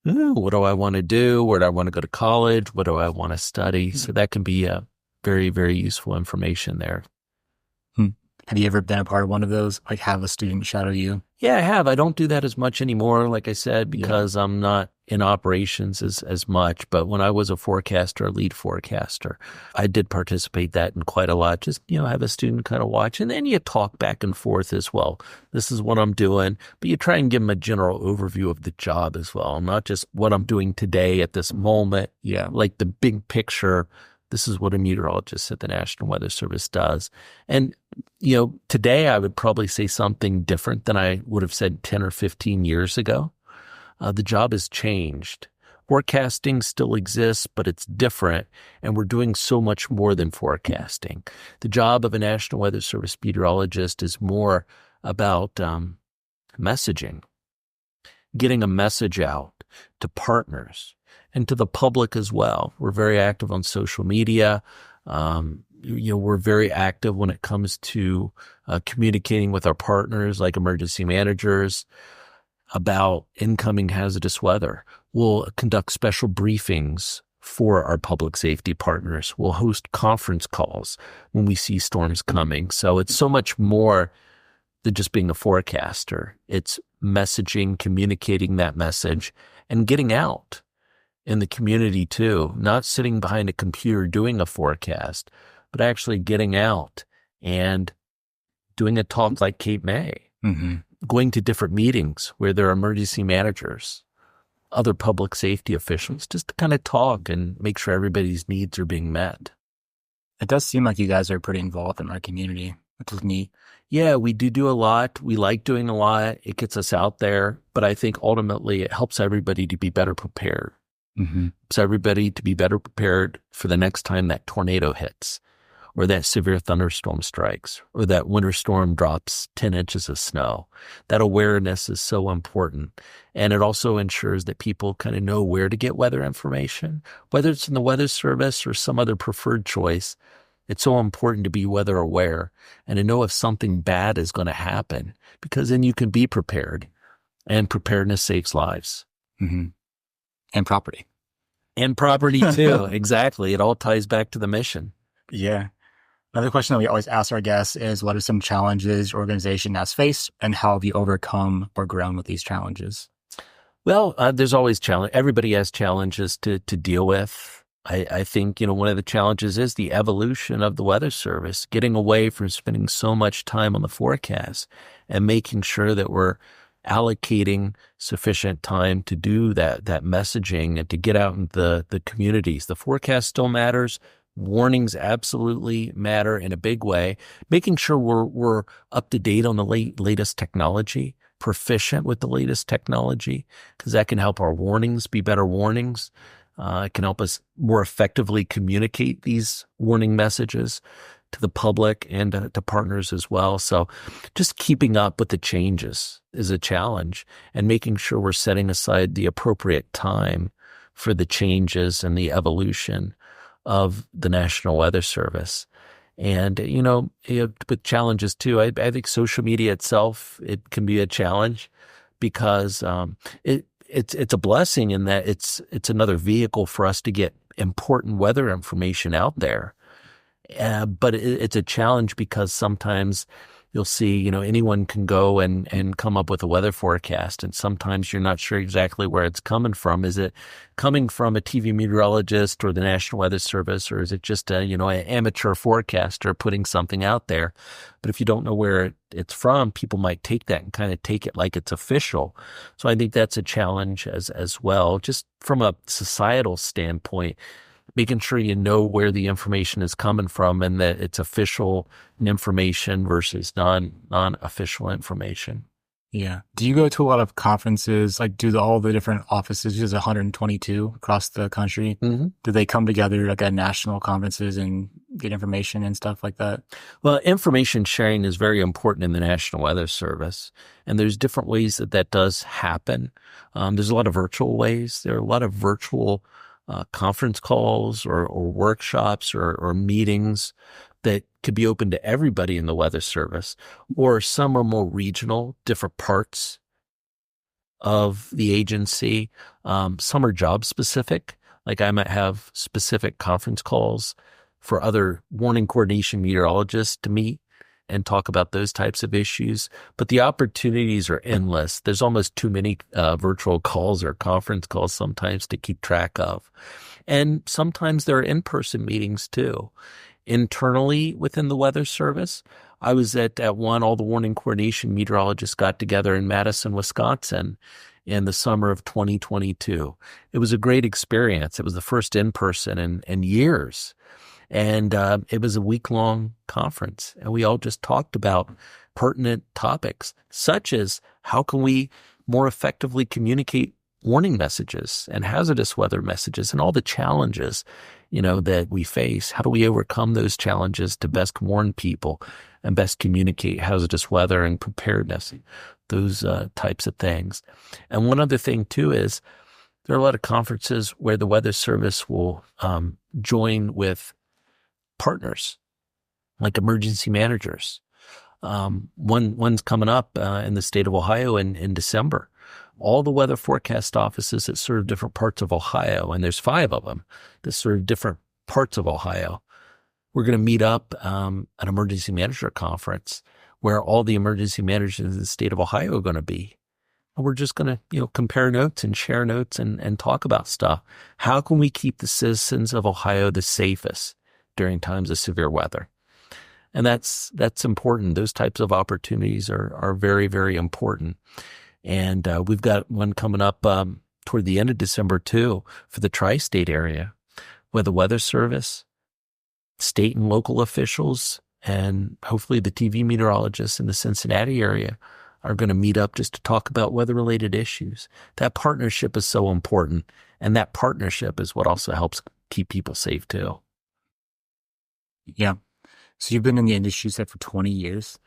what do I want to do? Where do I want to go to college? What do I want to study? So that can be a very, very useful information there. Have you ever been a part of one of those, like have a student shadow you? Yeah, I have. I don't do that as much anymore, like I said, because I'm not in operations as much. But when I was a forecaster, a lead forecaster, I did participate that in quite a lot. Just, have a student kind of watch. And then you talk back and forth as well. This is what I'm doing. But you try and give them a general overview of the job as well, not just what I'm doing today at this moment. Yeah, like the big picture. This is what a meteorologist at the National Weather Service does. And, today I would probably say something different than I would have said 10 or 15 years ago. The job has changed. Forecasting still exists, but it's different, and we're doing so much more than forecasting. The job of a National Weather Service meteorologist is more about messaging, getting a message out to partners and to the public as well. We're very active on social media. We're very active when it comes to communicating with our partners like emergency managers about incoming hazardous weather. We'll conduct special briefings for our public safety partners. We'll host conference calls when we see storms coming. So it's so much more than just being a forecaster. It's messaging, communicating that message, and getting out in the community too, not sitting behind a computer doing a forecast, but actually getting out and doing a talk like Cape May, going to different meetings where there are emergency managers, other public safety officials, just to kind of talk and make sure everybody's needs are being met. It does seem like you guys are pretty involved in our community, which is neat. Yeah, we do a lot. We like doing a lot. It gets us out there, but I think ultimately it helps everybody to be better prepared. Helps everybody to be better prepared for the next time that tornado hits, or that severe thunderstorm strikes, or that winter storm drops 10 inches of snow. That awareness is so important. And it also ensures that people kind of know where to get weather information, whether it's in the Weather Service or some other preferred choice. It's so important to be weather aware and to know if something bad is going to happen, because then you can be prepared, and preparedness saves lives. And property. And property too. Exactly. It all ties back to the mission. Yeah. Another question that we always ask our guests is, what are some challenges your organization has faced, and how have you overcome or grown with these challenges? Well, there's always challenge. Everybody has challenges to deal with. I think, one of the challenges is the evolution of the Weather Service, getting away from spending so much time on the forecast and making sure that we're allocating sufficient time to do that messaging and to get out in the communities. The forecast still matters. Warnings absolutely matter in a big way. Making sure we're up to date on the latest technology, proficient with the latest technology, because that can help our warnings be better warnings. It can help us more effectively communicate these warning messages to the public and to partners as well. So just keeping up with the changes is a challenge, and making sure we're setting aside the appropriate time for the changes and the evolution of the National Weather Service. And, with challenges too, I think social media itself, it can be a challenge, because it's a blessing in that it's another vehicle for us to get important weather information out there. But it's a challenge because sometimes you'll see, anyone can go and come up with a weather forecast, and sometimes you're not sure exactly where it's coming from. Is it coming from a TV meteorologist or the National Weather Service, or is it just an amateur forecaster putting something out there? But if you don't know where it's from, people might take that and kind of take it like it's official. So I think that's a challenge as well, just from a societal standpoint, making sure you know where the information is coming from and that it's official information versus non-official information. Yeah. Do you go to a lot of conferences? Like, do all the different offices, there's 122 across the country, do they come together like at national conferences and get information and stuff like that? Well, information sharing is very important in the National Weather Service, and there's different ways that does happen. There's a lot of virtual ways. There are a lot of virtual conference calls or workshops or meetings that could be open to everybody in the Weather Service, or some are more regional, different parts of the agency. Some are job specific, like I might have specific conference calls for other warning coordination meteorologists to meet and talk about those types of issues. But the opportunities are endless. There's almost too many virtual calls or conference calls sometimes to keep track of. And sometimes there are in-person meetings too. Internally within the Weather Service, I was at one, all the warning coordination meteorologists got together in Madison, Wisconsin in the summer of 2022. It was a great experience. It was the first in-person in years. And it was a week-long conference, and we all just talked about pertinent topics, such as how can we more effectively communicate warning messages and hazardous weather messages and all the challenges, that we face. How do we overcome those challenges to best warn people and best communicate hazardous weather and preparedness, those types of things. And one other thing, too, is there are a lot of conferences where the Weather Service will join with partners like emergency managers. One's coming up in the state of Ohio in December. all the weather forecast offices that serve different parts of Ohio, and there's 5 of them that serve different parts of Ohio. We're going to meet up at an emergency manager conference where all the emergency managers in the state of Ohio are going to be. And we're just going to, compare notes and share notes and talk about stuff. How can we keep the citizens of Ohio the safest during times of severe weather? And that's important. Those types of opportunities are very, very important. And we've got one coming up toward the end of December too for the tri-state area, where the Weather Service, state and local officials, and hopefully the TV meteorologists in the Cincinnati area are going to meet up just to talk about weather-related issues. That partnership is so important, and that partnership is what also helps keep people safe too. Yeah. So you've been in the industry, you said, for 20 years?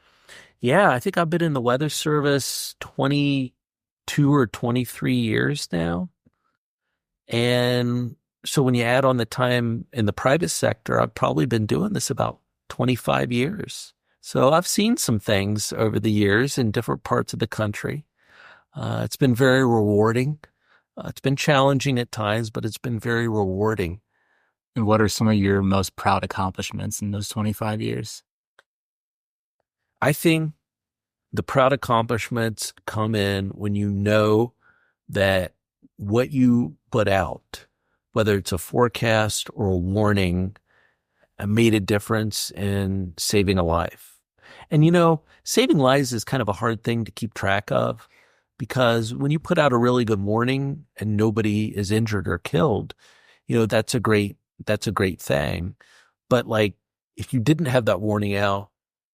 Yeah, I think I've been in the Weather Service 22 or 23 years now. And so when you add on the time in the private sector, I've probably been doing this about 25 years. So I've seen some things over the years in different parts of the country. It's been very rewarding. It's been challenging at times, but it's been very rewarding. And what are some of your most proud accomplishments in those 25 years? I think the proud accomplishments come in when you know that what you put out, whether it's a forecast or a warning, made a difference in saving a life. And, saving lives is kind of a hard thing to keep track of, because when you put out a really good warning and nobody is injured or killed, that's a great thing. But if you didn't have that warning out,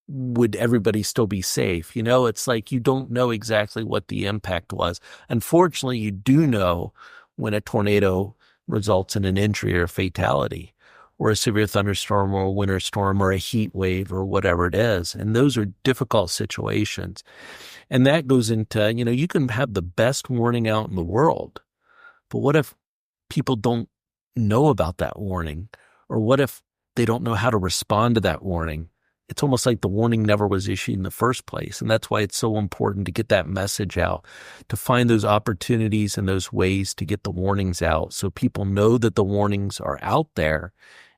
would everybody still be safe? It's like you don't know exactly what the impact was. Unfortunately, you do know when a tornado results in an injury or a fatality, or a severe thunderstorm or a winter storm or a heat wave or whatever it is. And those are difficult situations. And that goes into, you can have the best warning out in the world, but what if people don't know about that warning? Or what if they don't know how to respond to that warning? It's almost like the warning never was issued in the first place. And that's why it's so important to get that message out, to find those opportunities and those ways to get the warnings out so people know that the warnings are out there,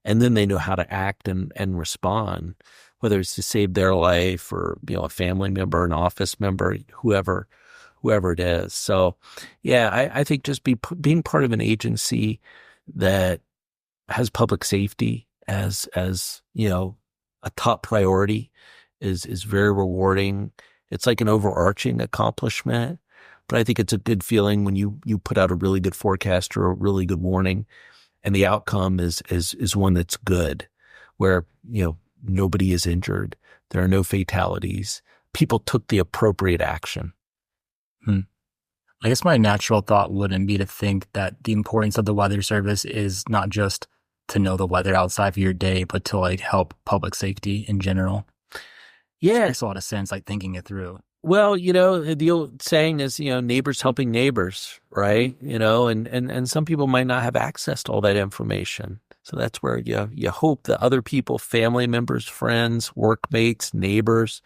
and then they know how to act and respond, whether it's to save their life or, a family member, an office member, whoever it is. So, yeah, I think just being part of an agency that has public safety as a top priority is very rewarding. It's like an overarching accomplishment, but I think it's a good feeling when you put out a really good forecast or a really good warning, and the outcome is one that's good, where nobody is injured, there are no fatalities, people took the appropriate action. I guess my natural thought wouldn't be to think that the importance of the Weather Service is not just to know the weather outside of your day, but to help public safety in general. Yeah. It makes a lot of sense, thinking it through. Well, the old saying is, neighbors helping neighbors, right? And some people might not have access to all that information. So that's where you hope that other people, family members, friends, workmates, neighbors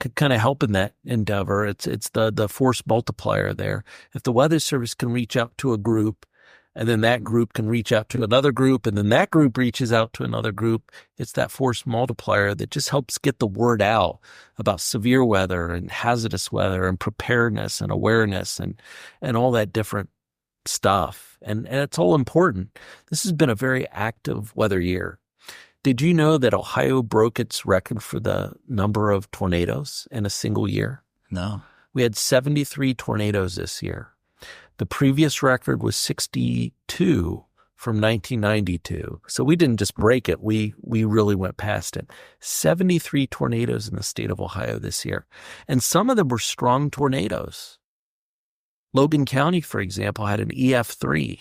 could kind of help in that endeavor. It's the force multiplier there. If the Weather Service can reach out to a group, and then that group can reach out to another group, and then that group reaches out to another group, it's that force multiplier that just helps get the word out about severe weather and hazardous weather and preparedness and awareness and all that different stuff. And it's all important. This has been a very active weather year. Did you know that Ohio broke its record for the number of tornadoes in a single year? No. We had 73 tornadoes this year. The previous record was 62 from 1992. So we didn't just break it. We really went past it. 73 tornadoes in the state of Ohio this year. And some of them were strong tornadoes. Logan County, for example, had an EF3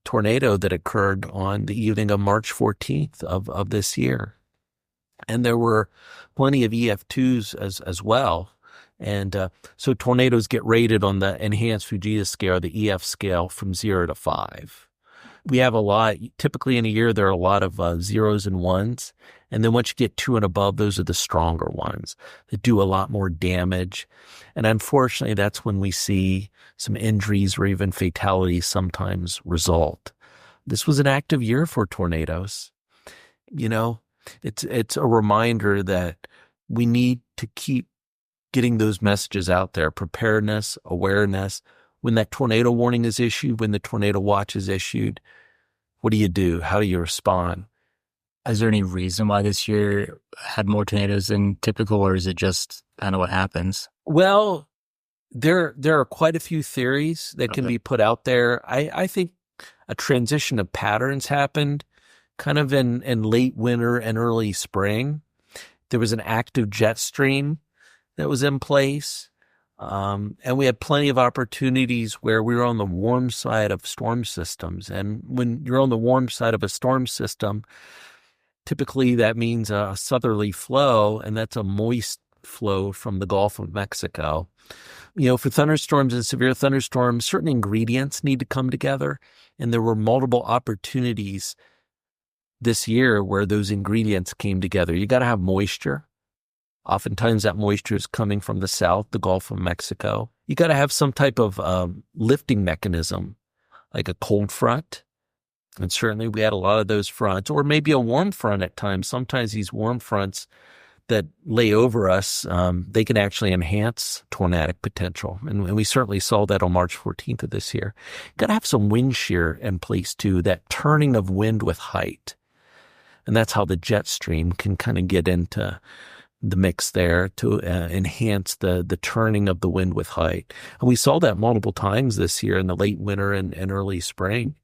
tornado that occurred on the evening of March 14th of this year. And there were plenty of EF2s as well. And so tornadoes get rated on the enhanced Fujita scale, the EF scale, from 0 to 5. we have a lot. Typically in a year, there are a lot of zeros and ones. And then once you get 2 and above, those are the stronger ones that do a lot more damage. And unfortunately, that's when we see some injuries or even fatalities sometimes result. This was an active year for tornadoes. You know, it's a reminder that we need to keep getting those messages out there, preparedness, awareness. When that tornado warning is issued, when the tornado watch is issued, what do? How do you respond? Is there any reason why this year had more tornadoes than typical, or is it just kind of what happens? Well, there are quite a few theories that can be put out there. I think a transition of patterns happened kind of in late winter and early spring. There was an active jet stream that was in place. And we had plenty of opportunities where we were on the warm side of storm systems. And when you're on the warm side of a storm system, typically that means a southerly flow, and that's a moist flow from the Gulf of Mexico. You know, for thunderstorms and severe thunderstorms, certain ingredients need to come together. And there were multiple opportunities this year where those ingredients came together. You got to have moisture. Oftentimes that moisture is coming from the south, the Gulf of Mexico. You got to have some type of lifting mechanism, like a cold front. And certainly we had a lot of those fronts, or maybe a warm front at times. Sometimes these warm fronts that lay over us, they can actually enhance tornadic potential. And we certainly saw that on March 14th of this year. Got to have some wind shear in place too, that turning of wind with height. And that's how the jet stream can kind of get into the mix there to enhance the turning of the wind with height. And we saw that multiple times this year in the late winter and early spring.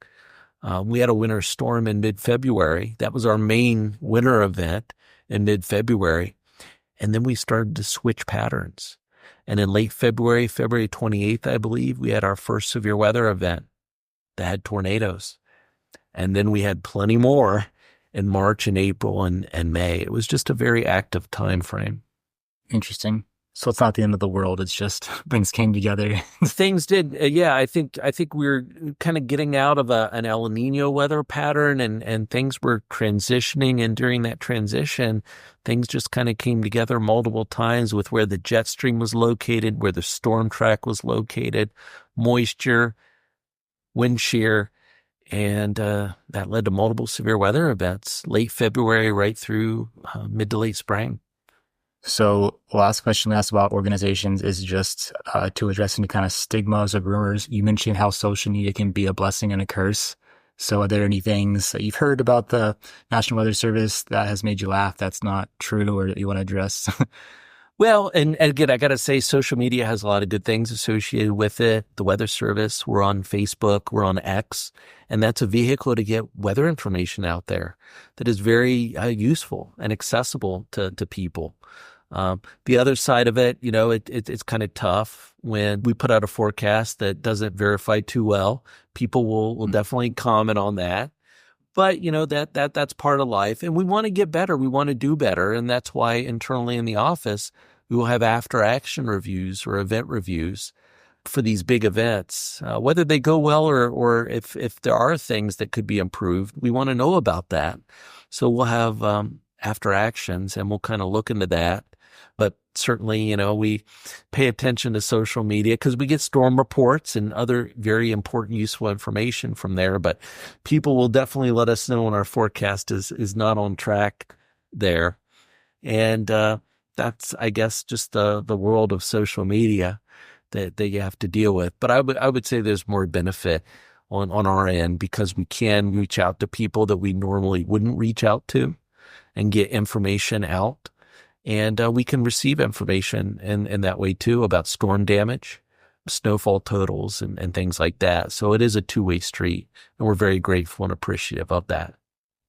We had a winter storm in mid-February. That was our main winter event in mid-February. And then we started to switch patterns. And in late February, February 28th, I believe, we had our first severe weather event that had tornadoes. And then we had plenty more in March and April and May. It was just a very active time frame. Interesting. So it's not the end of the world. It's just things came together. Things did. Yeah, I think we're kind of getting out of an El Nino weather pattern, and things were transitioning. And during that transition, things just kind of came together multiple times with where the jet stream was located, where the storm track was located, moisture, wind shear. And that led to multiple severe weather events, late February right through mid to late spring. So last question we asked about organizations is just to address any kind of stigmas or rumors. You mentioned how social media can be a blessing and a curse. So are there any things that you've heard about the National Weather Service that has made you laugh that's not true or that you want to address? Well, and again, I got to say social media has a lot of good things associated with it. The Weather Service, we're on Facebook, we're on X, and that's a vehicle to get weather information out there that is very useful and accessible to people. The other side of it, you know, it's kind of tough when we put out a forecast that doesn't verify too well. People will definitely comment on that. But, you know, that's part of life. And we want to get better. We want to do better. And that's why internally in the office, we will have after action reviews or event reviews for these big events. Whether they go well or if there are things that could be improved, we want to know about that. So we'll have after actions and we'll kind of look into that. But certainly, you know, we pay attention to social media because we get storm reports and other very important, useful information from there. But people will definitely let us know when our forecast is not on track there. And that's, I guess, just the world of social media that you have to deal with. But I would say there's more benefit on our end because we can reach out to people that we normally wouldn't reach out to and get information out. And we can receive information in that way, too, about storm damage, snowfall totals, and things like that. So it is a two-way street, and we're very grateful and appreciative of that.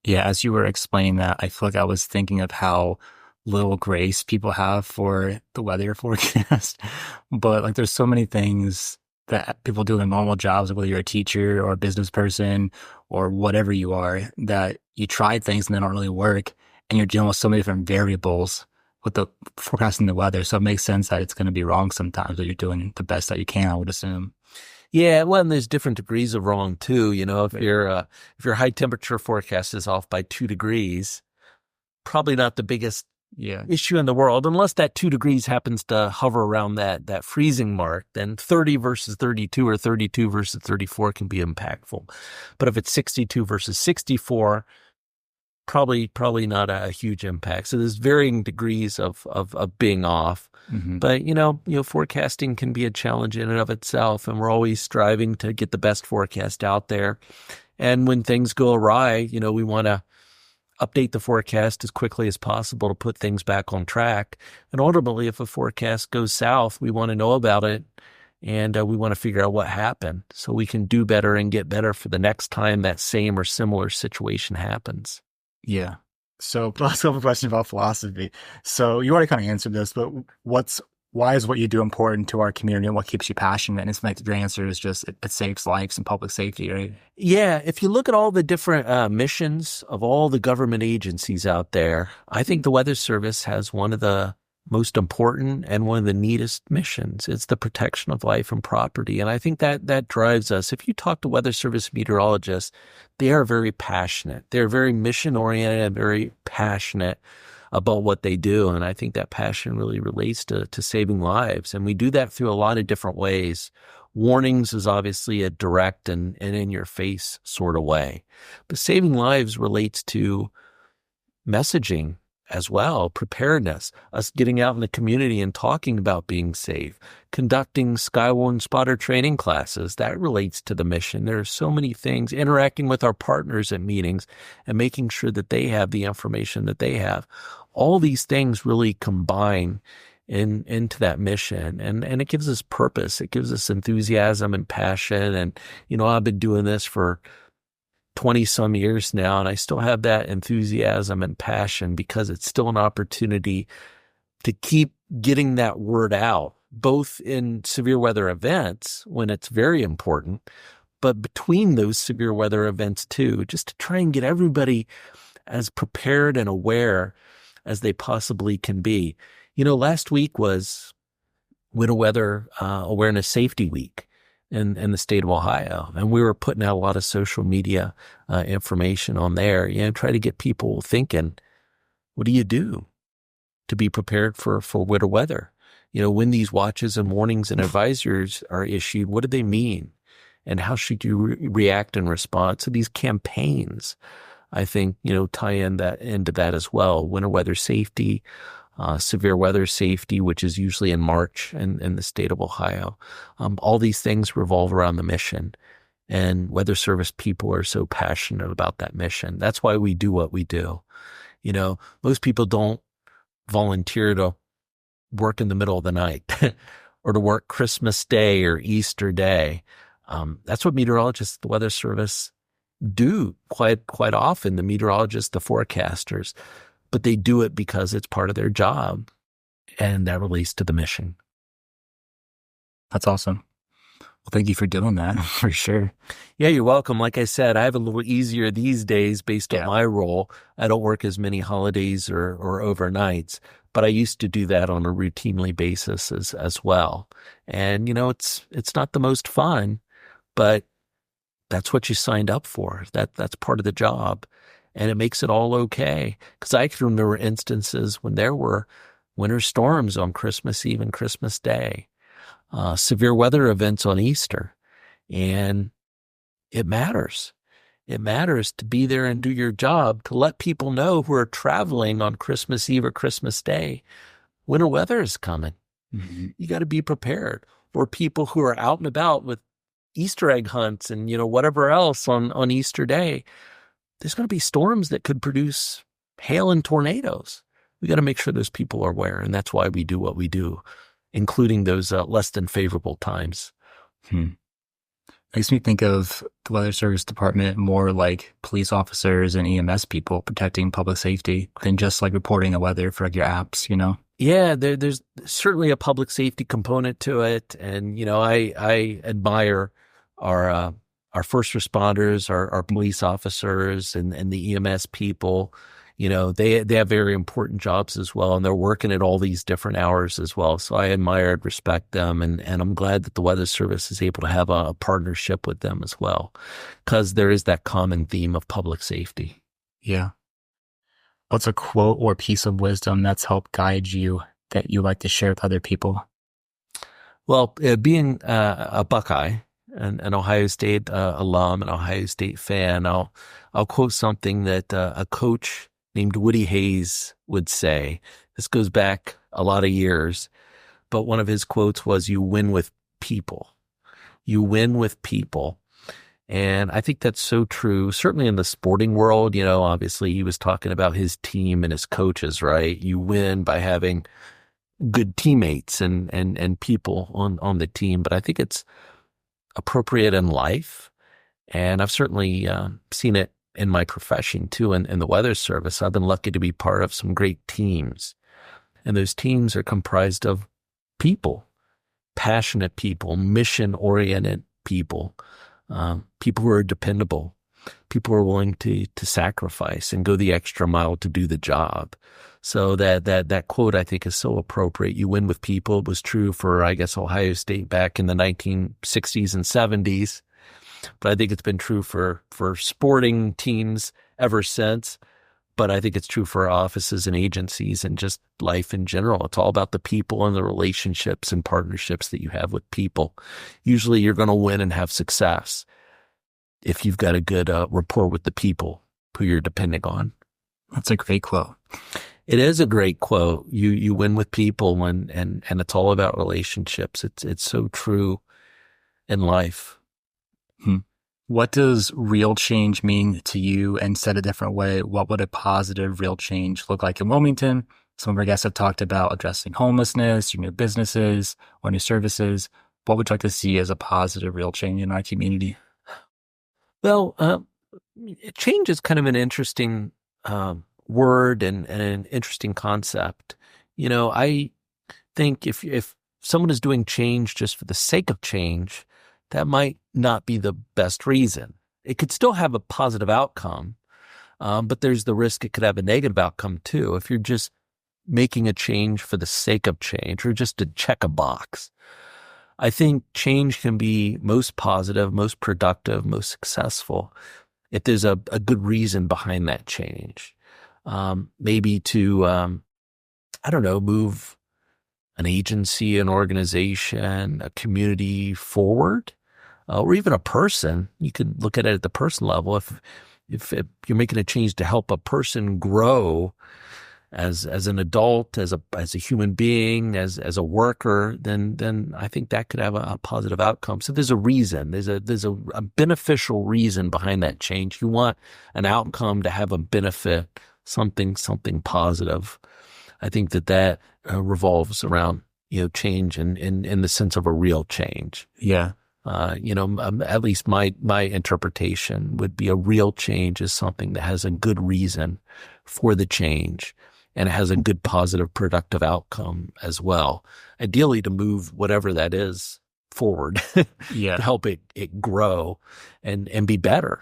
Yeah, as you were explaining that, I feel like I was thinking of how little grace people have for the weather forecast. But like there's so many things that people do in normal jobs, whether you're a teacher or a business person or whatever you are, that you try things and they don't really work, and you're dealing with so many different variables with the forecasting the weather. So it makes sense that it's going to be wrong sometimes, but you're doing the best that you can, I would assume. Yeah, well, and there's different degrees of wrong too. If your high temperature forecast is off by 2 degrees, probably not the biggest Yeah. issue in the world, unless that 2 degrees happens to hover around that freezing mark. Then 30 versus 32 or 32 versus 34 can be impactful. But if it's 62 versus 64, probably not a huge impact. So there's varying degrees of being off. Mm-hmm. But forecasting can be a challenge in and of itself, and we're always striving to get the best forecast out there. And when things go awry, we want to update the forecast as quickly as possible to put things back on track. And ultimately, if a forecast goes south, we want to know about it, and we want to figure out what happened so we can do better and get better for the next time that same or similar situation happens. Yeah. So last couple of questions about philosophy. So you already kind of answered this, but why is what you do important to our community, and what keeps you passionate? And it's like your answer is just it saves lives and public safety, right? Yeah. If you look at all the different missions of all the government agencies out there, I think the Weather Service has one of the most important and one of the neatest missions. It's the protection of life and property. And I think that drives us. If you talk to Weather Service meteorologists, they are very passionate. They're very mission-oriented and very passionate about what they do. And I think that passion really relates to saving lives. And we do that through a lot of different ways. Warnings is obviously a direct and in-your-face sort of way. But saving lives relates to messaging as well, preparedness, us getting out in the community and talking about being safe, conducting Skywarn spotter training classes. That relates to the mission. There are so many things, interacting with our partners at meetings and making sure that they have the information that they have. All these things really combine into that mission, and it gives us purpose. It gives us enthusiasm and passion. And, I've been doing this for 20 some years now, and I still have that enthusiasm and passion because it's still an opportunity to keep getting that word out, both in severe weather events when it's very important, but between those severe weather events too, just to try and get everybody as prepared and aware as they possibly can be. Last week was Winter Weather Awareness Safety Week in the state of Ohio. And we were putting out a lot of social media information on there, try to get people thinking, what do you do to be prepared for winter weather? When these watches and warnings and advisories are issued, what do they mean? And how should you react and respond? So these campaigns, I think, tie into that as well. Winter weather safety, severe weather safety, which is usually in March in the state of Ohio. All these things revolve around the mission, and Weather Service people are so passionate about that mission. That's why we do what we do. Most people don't volunteer to work in the middle of the night or to work Christmas Day or Easter Day. That's what meteorologists at the Weather Service do quite often, the meteorologists, the forecasters. But they do it because it's part of their job, and that relates to the mission. That's awesome. Well, thank you for doing that, for sure. Yeah, you're welcome. Like I said, I have a little easier these days based on my role. I don't work as many holidays or overnights, but I used to do that on a routinely basis as well. And, it's not the most fun, but that's what you signed up for. That's part of the job. And it makes it all okay. Because I can remember instances when there were winter storms on Christmas Eve and Christmas Day, severe weather events on Easter. And it matters. It matters to be there and do your job, to let people know who are traveling on Christmas Eve or Christmas Day, winter weather is coming. Mm-hmm. You got to be prepared. Or people who are out and about with Easter egg hunts and, whatever else on Easter Day. There's going to be storms that could produce hail and tornadoes. We got to make sure those people are aware, and that's why we do what we do, including those less than favorable times. Makes me think of the Weather Service Department more like police officers and EMS people protecting public safety than just like reporting the weather for like your apps, Yeah, there's certainly a public safety component to it, and I admire our first responders, our police officers, and the EMS people, They have very important jobs as well, and they're working at all these different hours as well. So I admire and respect them, and I'm glad that the Weather Service is able to have a partnership with them as well, because there is that common theme of public safety. Yeah. What's a quote or piece of wisdom that's helped guide you that you like to share with other people? Well, being a Buckeye, an Ohio State alum, an Ohio State fan, I'll quote something that a coach named Woody Hayes would say. This goes back a lot of years, but one of his quotes was, "You win with people. You win with people." And I think that's so true, certainly in the sporting world. Obviously he was talking about his team and his coaches, right? You win by having good teammates and people on the team. But I think it's appropriate in life. And I've certainly seen it in my profession too, in the Weather Service. I've been lucky to be part of some great teams. And those teams are comprised of people, passionate people, mission-oriented people, people who are dependable, people who are willing to sacrifice and go the extra mile to do the job. So that quote, I think, is so appropriate. You win with people. It was true for, I guess, Ohio State back in the 1960s and 70s. But I think it's been true for sporting teams ever since. But I think it's true for offices and agencies and just life in general. It's all about the people and the relationships and partnerships that you have with people. Usually you're going to win and have success if you've got a good rapport with the people who you're depending on. That's a great quote. It is a great quote. You win with people, and it's all about relationships. It's so true in life. What does real change mean to you? And said a different way, what would a positive real change look like in Wilmington? Some of our guests have talked about addressing homelessness, your new businesses, or new services. What would you like to see as a positive real change in our community? Well, change is kind of an interesting word and an interesting concept. I think if someone is doing change just for the sake of change, that might not be the best reason. It could still have a positive outcome, but there's the risk it could have a negative outcome too. If you're just making a change for the sake of change or just to check a box, I think change can be most positive, most productive, most successful if there's a good reason behind that change. Maybe to, move an agency, an organization, a community forward, or even a person. You could look at it at the person level. If you're making a change to help a person grow as an adult, as a human being, as a worker, then I think that could have a positive outcome. So there's a reason. There's a beneficial reason behind that change. You want an outcome to have a benefit, something positive. I think that revolves around change in the sense of a real change. Yeah. At least my interpretation would be a real change is something that has a good reason for the change, and it has a good, positive, productive outcome as well. Ideally to move whatever that is forward, Yeah. to help it grow and be better.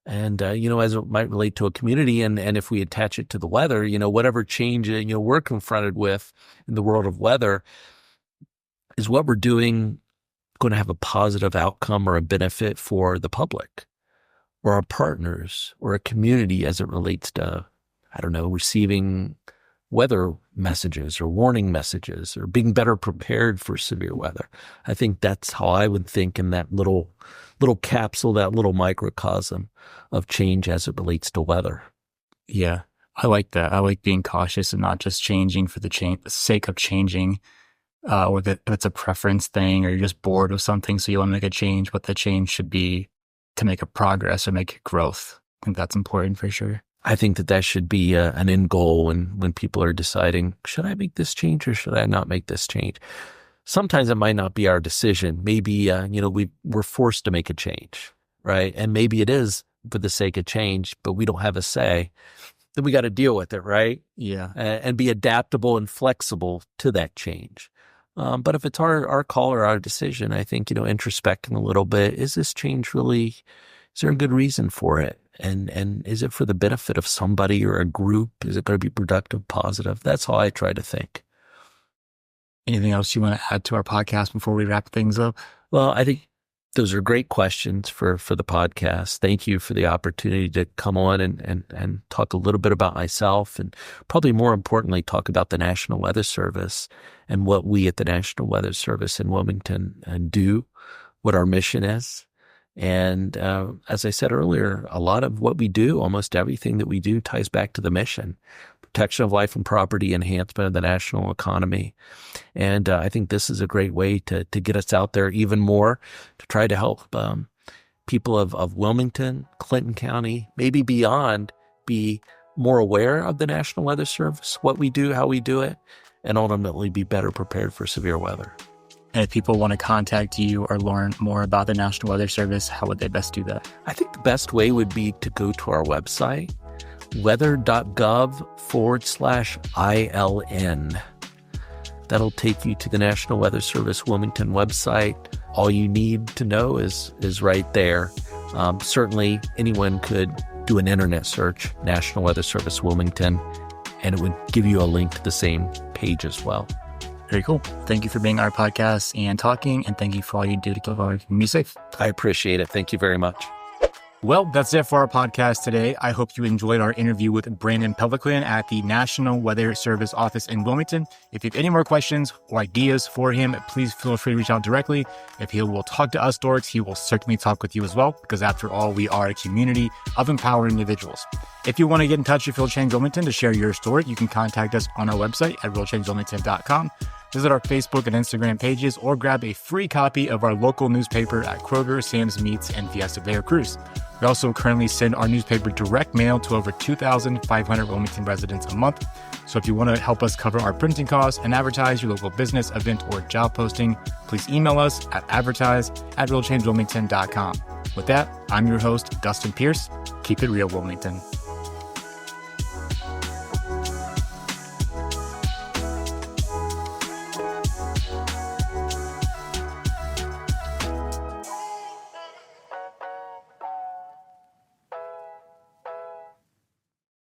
And, as it might relate to a community, and if we attach it to the weather, whatever change, we're confronted with in the world of weather, is what we're doing going to have a positive outcome or a benefit for the public or our partners or a community as it relates to, receiving weather messages or warning messages or being better prepared for severe weather. I think that's how I would think in that little capsule, that little microcosm of change as it relates to weather. Yeah, I like that. I like being cautious and not just changing for the sake of changing, or that if it's a preference thing or you're just bored of something, so you want to make a change, but the change should be to make a progress or make growth. I think that's important for sure. I think that should be an end goal when people are deciding, should I make this change or should I not make this change? Sometimes it might not be our decision. Maybe, we're forced to make a change, right? And maybe it is for the sake of change, but we don't have a say. Then we got to deal with it, right? Yeah. And be adaptable and flexible to that change. But if it's our call or our decision, I think, introspecting a little bit, is this change really, is there a good reason for it? And is it for the benefit of somebody or a group? Is it going to be productive, positive? That's how I try to think. Anything else you want to add to our podcast before we wrap things up? Well, I think those are great questions for the podcast. Thank you for the opportunity to come on and talk a little bit about myself, and probably more importantly, talk about the National Weather Service and what we at the National Weather Service in Wilmington do, what our mission is. And as I said earlier, a lot of what we do, almost everything that we do, ties back to the mission: protection of life and property, enhancement of the national economy. And I think this is a great way to get us out there even more, to try to help people of Wilmington, Clinton County, maybe beyond, be more aware of the National Weather Service, what we do, how we do it, and ultimately be better prepared for severe weather. And if people want to contact you or learn more about the National Weather Service, how would they best do that? I think the best way would be to go to our website, weather.gov/ILN. That'll take you to the National Weather Service Wilmington website. All you need to know is right there. Certainly anyone could do an internet search, National Weather Service Wilmington, and it would give you a link to the same page as well. Very cool. Thank you for being on our podcast and talking, and thank you for all you do to keep our community safe. I appreciate it. Thank you very much. Well, that's it for our podcast today. I hope you enjoyed our interview with Brandon Peloquin at the National Weather Service office in Wilmington. If you have any more questions or ideas for him, please feel free to reach out directly. If he will talk to us dorks, he will certainly talk with you as well, because after all, we are a community of empowered individuals. If you want to get in touch with Real Change Wilmington to share your story, you can contact us on our website at realchangewilmington.com. Visit our Facebook and Instagram pages, or grab a free copy of our local newspaper at Kroger, Sam's Meats, and Fiesta Veracruz. We also currently send our newspaper direct mail to over 2,500 Wilmington residents a month. So if you want to help us cover our printing costs and advertise your local business, event, or job posting, please email us at advertise@realchangewilmington.com. With that, I'm your host, Dustin Pierce. Keep it real, Wilmington.